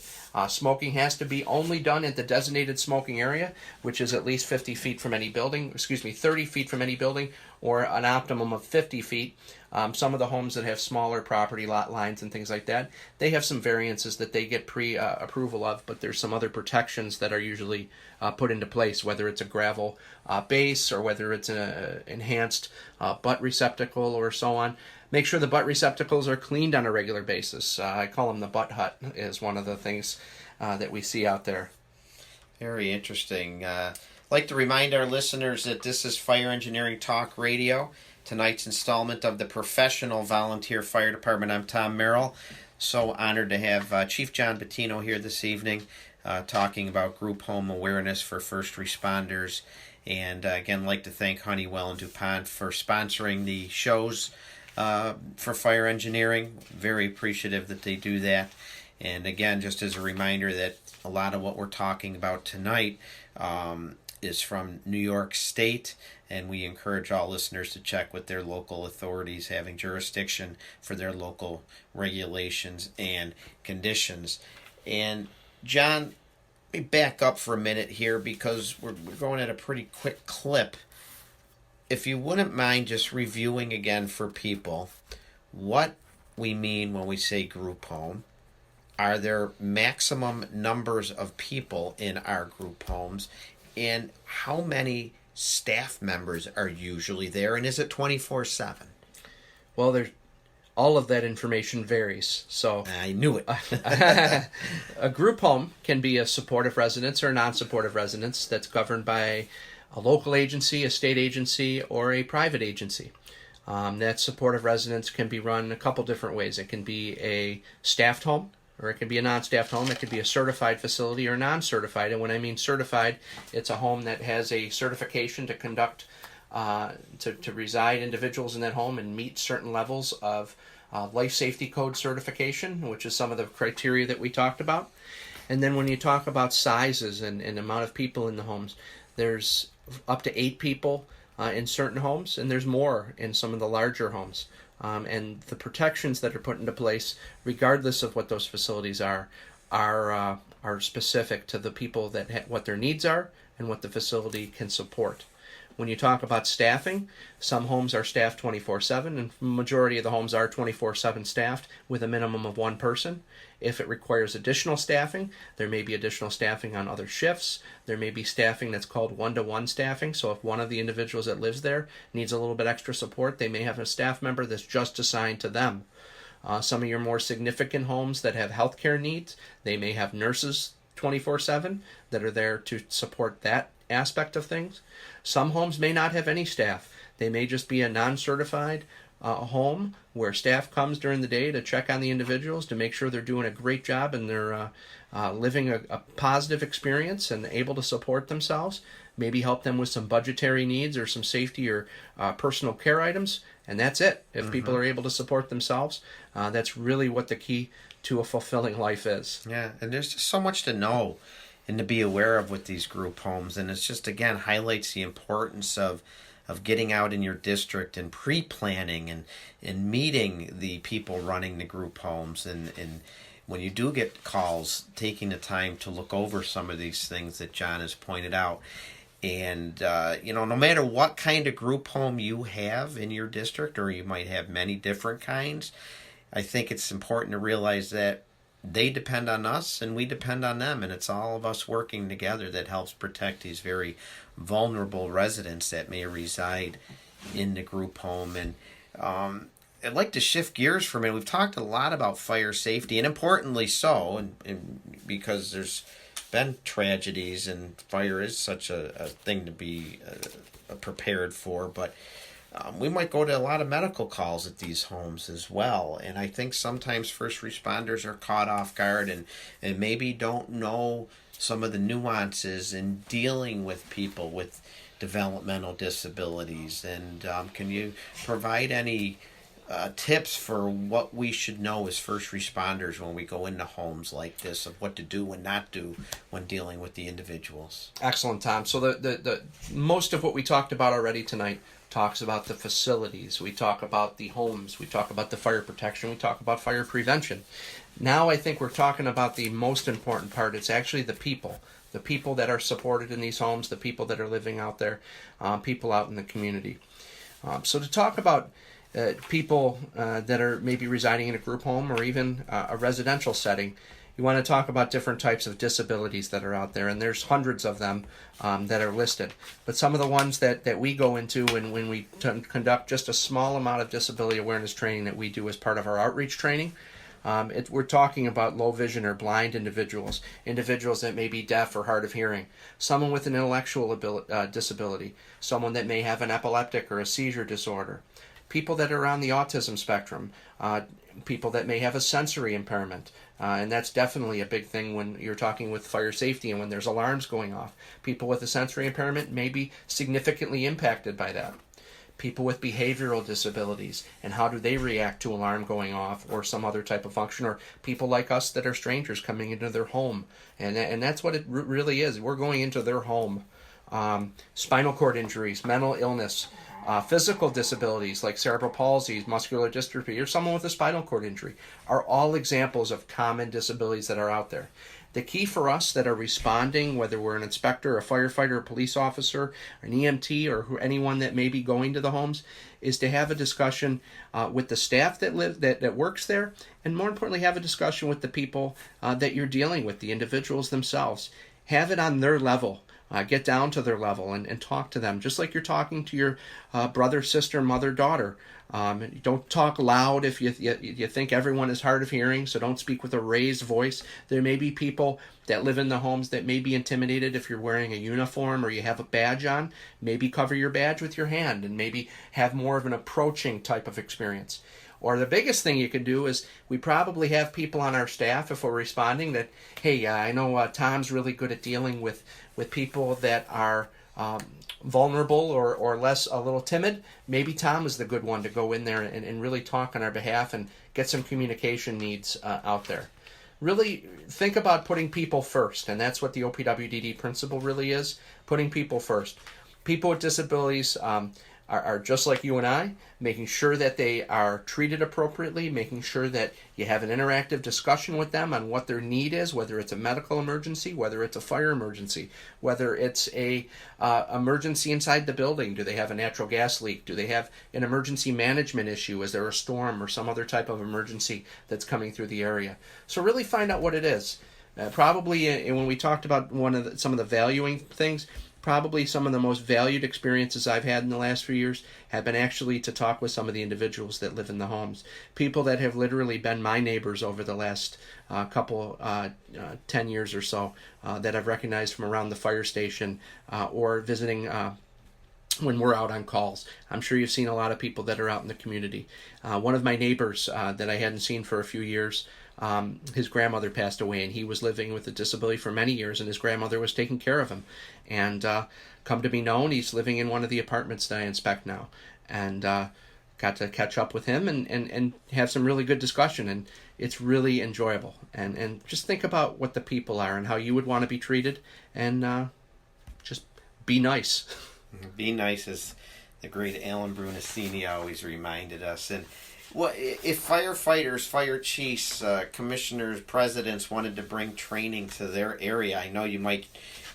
Smoking has to be only done at the designated smoking area, which is at least 50 feet from any building, 30 feet from any building, or an optimum of 50 feet. Some of the homes that have smaller property lot lines and things like that, they have some variances that they get pre-approval of, but there's some other protections that are usually put into place, whether it's a gravel base or whether it's an enhanced butt receptacle or so on. Make sure the butt receptacles are cleaned on a regular basis. I call them the butt hut, is one of the things that we see out there. Very interesting. I'd like to remind our listeners that this is Fire Engineering Talk Radio, tonight's installment of the Professional Volunteer Fire Department. I'm Tom Merrill. So honored to have Chief John Buttino here this evening talking about group home awareness for first responders. And again, I'd like to thank Honeywell and DuPont for sponsoring the shows for fire engineering. Very appreciative that they do that. And again, just as a reminder that a lot of what we're talking about tonight is from New York State, and we encourage all listeners to check with their local authorities having jurisdiction for their local regulations and conditions. And John, let me back up for a minute here because we're going at a pretty quick clip. If you wouldn't mind just reviewing again for people what we mean when we say group home. Are there maximum numbers of people in our group homes? And how many staff members are usually there? And is it 24/7? Well, all of that information varies. So I knew it. A group home can be a supportive residence or a non-supportive residence that's governed by a local agency, a state agency, or a private agency. That supportive residence can be run a couple different ways. It can be a staffed home, or it can be a non-staffed home. It could be a certified facility or non-certified. And when I mean certified, it's a home that has a certification to conduct, to reside individuals in that home and meet certain levels of life safety code certification, which is some of the criteria that we talked about. And then when you talk about sizes and amount of people in the homes, there's up to 8 people in certain homes, and there's more in some of the larger homes. And the protections that are put into place, regardless of what those facilities are specific to the people that what their needs are and what the facility can support. When you talk about staffing, some homes are staffed 24/7, and the majority of the homes are 24/7 staffed with a minimum of 1 person. If it requires additional staffing, there may be additional staffing on other shifts. There may be staffing that's called one-to-one staffing. So if one of the individuals that lives there needs a little bit extra support, they may have a staff member that's just assigned to them. Some of your more significant homes that have healthcare needs, they may have nurses 24/7 that are there to support that aspect of things. Some homes may not have any staff. They may just be a non-certified home where staff comes during the day to check on the individuals to make sure they're doing a great job and they're living a positive experience and able to support themselves. Maybe help them with some budgetary needs or some safety or personal care items, and that's it. If people are able to support themselves, that's really what the key to a fulfilling life is. Yeah, and there's just so much to know and to be aware of with these group homes, and it's just again highlights the importance of getting out in your district and pre-planning and meeting the people running the group homes, and when you do get calls, taking the time to look over some of these things that John has pointed out. And no matter what kind of group home you have in your district, or you might have many different kinds, I think it's important to realize that they depend on us and we depend on them, and it's all of us working together that helps protect these very vulnerable residents that may reside in the group home. And I'd like to shift gears for a minute. We've talked a lot about fire safety, and importantly so, and because there's been tragedies and fire is such a thing to be prepared for, but we might go to a lot of medical calls at these homes as well. And I think sometimes first responders are caught off guard and maybe don't know some of the nuances in dealing with people with developmental disabilities. And can you provide any tips for what we should know as first responders when we go into homes like this, of what to do and not do when dealing with the individuals. Excellent, Tom. So the most of what we talked about already tonight talks about the facilities. We talk about the homes. We talk about the fire protection. We talk about fire prevention. Now I think we're talking about the most important part. It's actually the people. The people that are supported in these homes, the people that are living out there, people out in the community. So to talk about people that are maybe residing in a group home or even a residential setting, you want to talk about different types of disabilities that are out there, and there's hundreds of them that are listed. But some of the ones that we go into when we conduct just a small amount of disability awareness training that we do as part of our outreach training, we're talking about low vision or blind individuals, individuals that may be deaf or hard of hearing, someone with an intellectual disability, someone that may have an epileptic or a seizure disorder, people that are on the autism spectrum, people that may have a sensory impairment, and that's definitely a big thing when you're talking with fire safety and when there's alarms going off. People with a sensory impairment may be significantly impacted by that. People with behavioral disabilities, and how do they react to alarm going off or some other type of function, or people like us that are strangers coming into their home, and that's what it really is. We're going into their home. Spinal cord injuries, mental illness, physical disabilities like cerebral palsy, muscular dystrophy, or someone with a spinal cord injury are all examples of common disabilities that are out there. The key for us that are responding, whether we're an inspector, a firefighter, a police officer, an EMT, or anyone that may be going to the homes, is to have a discussion with the staff that works there, and more importantly, have a discussion with the people that you're dealing with, the individuals themselves. Have it on their level. Get down to their level and talk to them, just like you're talking to your brother, sister, mother, daughter. Don't talk loud if you think everyone is hard of hearing, so don't speak with a raised voice. There may be people that live in the homes that may be intimidated if you're wearing a uniform or you have a badge on. Maybe cover your badge with your hand and maybe have more of an approaching type of experience. Or the biggest thing you can do is we probably have people on our staff, if we're responding, that, hey, I know Tom's really good at dealing with people that are vulnerable or less a little timid. Maybe Tom is the good one to go in there and really talk on our behalf and get some communication needs out there. Really think about putting people first, and that's what the OPWDD principle really is, putting people first. People with disabilities are just like you and I, making sure that they are treated appropriately, making sure that you have an interactive discussion with them on what their need is, whether it's a medical emergency, whether it's a fire emergency, whether it's a emergency inside the building. Do they have a natural gas leak? Do they have an emergency management issue? Is there a storm or some other type of emergency that's coming through the area? So really find out what it is. Probably when we talked about some of the valuing things, probably some of the most valued experiences I've had in the last few years have been actually to talk with some of the individuals that live in the homes. People that have literally been my neighbors over the last 10 years or so that I've recognized from around the fire station or visiting when we're out on calls. I'm sure you've seen a lot of people that are out in the community. One of my neighbors that I hadn't seen for a few years, his grandmother passed away, and he was living with a disability for many years, and his grandmother was taking care of him. And come to be known, he's living in one of the apartments that I inspect now. And got to catch up with him and have some really good discussion, and it's really enjoyable. And just think about what the people are and how you would want to be treated, and just be nice. Be nice, as the great Alan Brunacini always reminded us. And well, if firefighters, fire chiefs, commissioners, presidents wanted to bring training to their area, I know you might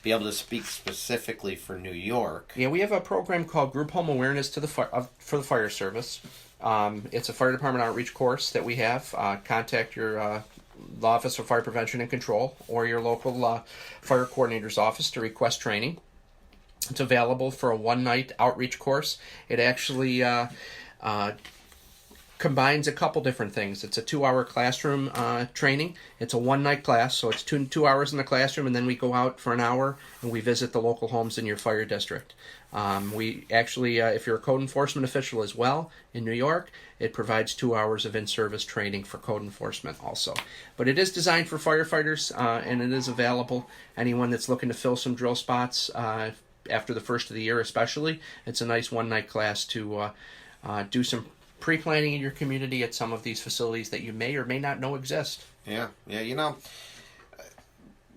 be able to speak specifically for New York. Yeah, we have a program called Group Home Awareness for the Fire Service. It's a fire department outreach course that we have. Contact your law office of fire prevention and control or your local fire coordinator's office to request training. It's available for a one-night outreach course. It actually combines a couple different things. It's a 2-hour classroom training. It's a one-night class, so it's two hours in the classroom, and then we go out for an hour and we visit the local homes in your fire district. We actually, if you're a code enforcement official as well in New York, it provides 2 hours of in-service training for code enforcement also. But it is designed for firefighters, and it is available. Anyone that's looking to fill some drill spots after the first of the year especially, it's a nice one-night class to do some pre-planning in your community at some of these facilities that you may or may not know exist. Yeah, a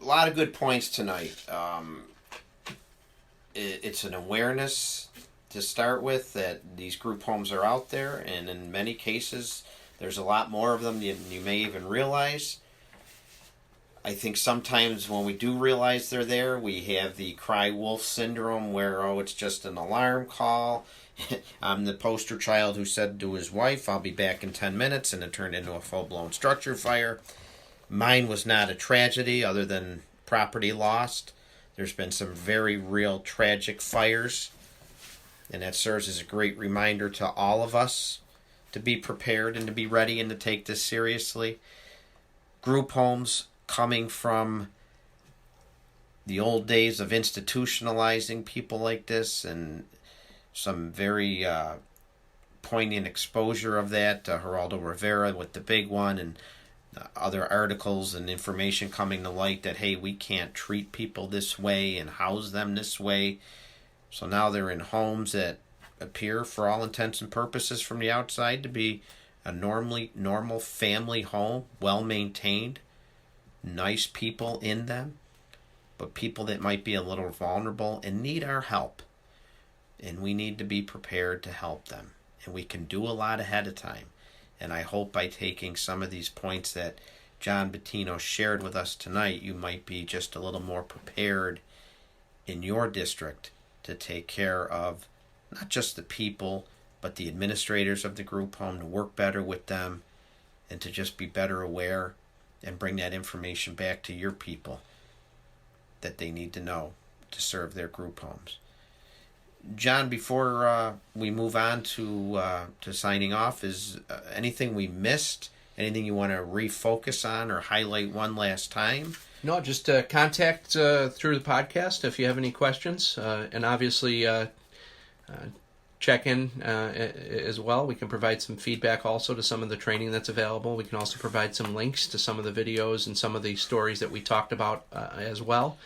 lot of good points tonight. It's an awareness to start with that these group homes are out there, and in many cases, there's a lot more of them than you may even realize. I think sometimes when we do realize they're there, we have the cry wolf syndrome where, it's just an alarm call. I'm the poster child who said to his wife, I'll be back in 10 minutes, and it turned into a full-blown structure fire. Mine was not a tragedy other than property lost. There's been some very real tragic fires, and that serves as a great reminder to all of us to be prepared and to be ready and to take this seriously. Group homes coming from the old days of institutionalizing people like this, and some very poignant exposure of that. Geraldo Rivera with the big one, and other articles and information coming to light that, hey, we can't treat people this way and house them this way. So now they're in homes that appear, for all intents and purposes from the outside, to be a normal family home, well maintained, nice people in them, but people that might be a little vulnerable and need our help. And we need to be prepared to help them. And we can do a lot ahead of time. And I hope by taking some of these points that John Buttino shared with us tonight, you might be just a little more prepared in your district to take care of not just the people, but the administrators of the group home, to work better with them, and to just be better aware and bring that information back to your people that they need to know to serve their group homes. John, before we move on to signing off, is anything we missed? Anything you want to refocus on or highlight one last time? No, just contact through the podcast if you have any questions, and obviously check in as well. We can provide some feedback also to some of the training that's available. We can also provide some links to some of the videos and some of the stories that we talked about as well.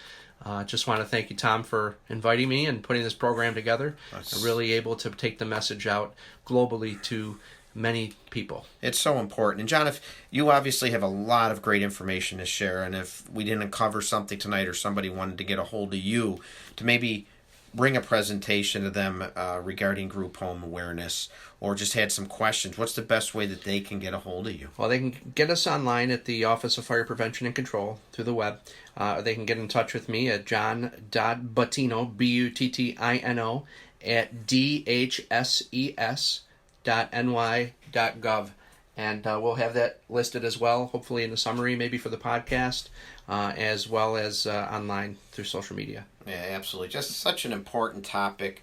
Just want to thank you, Tom, for inviting me and putting this program together. I'm really able to take the message out globally to many people. It's so important. And John, if you obviously have a lot of great information to share, and if we didn't cover something tonight or somebody wanted to get a hold of you to maybe bring a presentation to them regarding group home awareness, or just had some questions, what's the best way that they can get a hold of you? Well, they can get us online at the Office of Fire Prevention and Control through the web. They can get in touch with me at john.buttino, Buttino, at dhses.ny.gov. And we'll have that listed as well, hopefully in the summary, maybe for the podcast, as well as online through social media. Yeah, absolutely. Just such an important topic.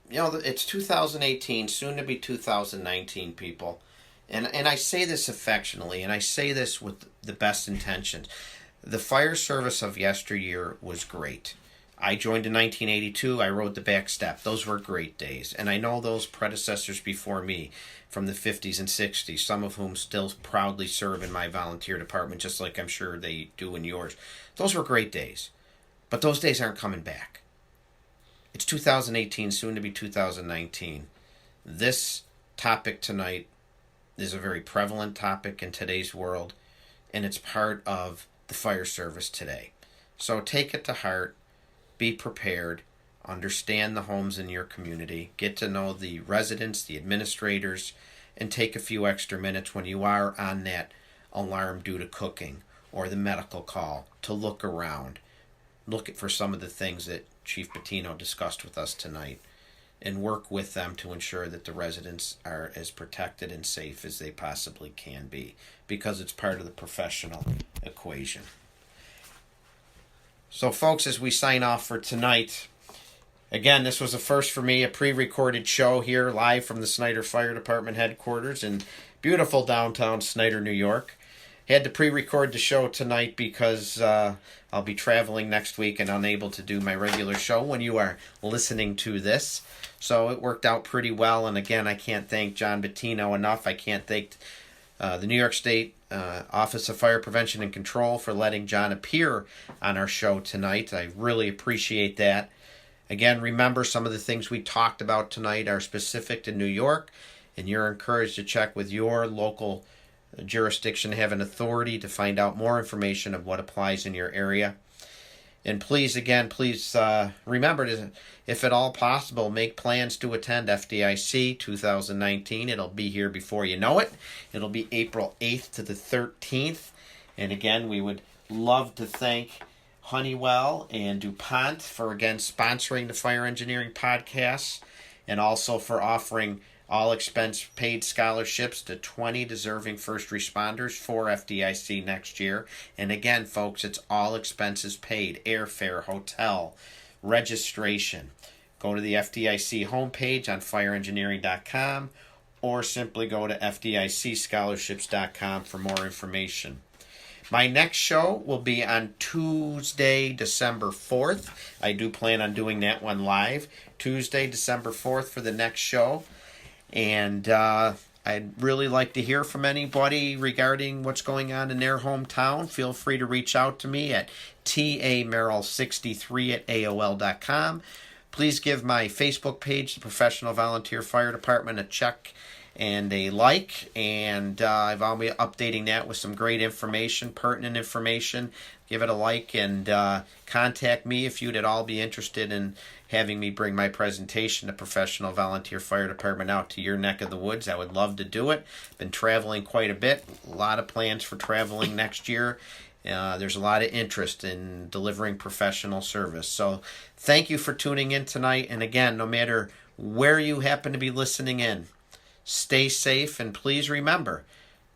It's 2018, soon to be 2019, people. And I say this affectionately, and I say this with the best intentions. The fire service of yesteryear was great. I joined in 1982. I rode the back step. Those were great days. And I know those predecessors before me from the 50s and 60s, some of whom still proudly serve in my volunteer department, just like I'm sure they do in yours. Those were great days. But those days aren't coming back. It's 2018, soon to be 2019. This topic tonight is a very prevalent topic in today's world, and it's part of the fire service today. So take it to heart, be prepared, understand the homes in your community, get to know the residents, the administrators, and take a few extra minutes when you are on that alarm due to cooking or the medical call to look around. Look for some of the things that Chief Buttino discussed with us tonight, and work with them to ensure that the residents are as protected and safe as they possibly can be, because it's part of the professional equation. So folks, as we sign off for tonight, again, this was a first for me, a pre-recorded show here live from the Snyder Fire Department headquarters in beautiful downtown Snyder, New York. Had to pre-record the show tonight because I'll be traveling next week and unable to do my regular show when you are listening to this. So it worked out pretty well. And again, I can't thank John Buttino enough. I can't thank the New York State Office of Fire Prevention and Control for letting John appear on our show tonight. I really appreciate that. Again, remember, some of the things we talked about tonight are specific to New York, and you're encouraged to check with your local jurisdiction having authority to find out more information of what applies in your area. And please remember to, if at all possible, make plans to attend FDIC 2019. It'll be here before you know it. It'll be April 8th to the 13th. And again, we would love to thank Honeywell and DuPont for, again, sponsoring the Fire Engineering Podcasts, and also for offering all expense paid scholarships to 20 deserving first responders for FDIC next year. And again, folks, it's all expenses paid: airfare, hotel, registration. Go to the FDIC homepage on fireengineering.com, or simply go to FDICscholarships.com for more information. My next show will be on Tuesday, December 4th. I do plan on doing that one live. Tuesday, December 4th for the next show. And I'd really like to hear from anybody regarding what's going on in their hometown. Feel free to reach out to me at tamerrill63@aol.com. Please give my Facebook page, the Professional Volunteer Fire Department, a check and a like. And I'll be updating that with some great information, pertinent information. Give it a like, and contact me if you'd at all be interested in having me bring my presentation to Professional Volunteer Fire Department out to your neck of the woods. I would love to do it. Been traveling quite a bit. A lot of plans for traveling next year. There's a lot of interest in delivering professional service. So thank you for tuning in tonight. And again, no matter where you happen to be listening in, stay safe, and please remember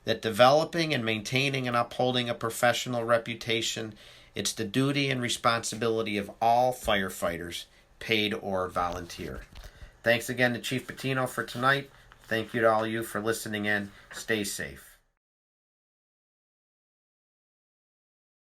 that developing and maintaining and upholding a professional reputation, it's the duty and responsibility of all firefighters, paid or volunteer. Thanks again to Chief Buttino for tonight. Thank you to all you for listening in. Stay safe.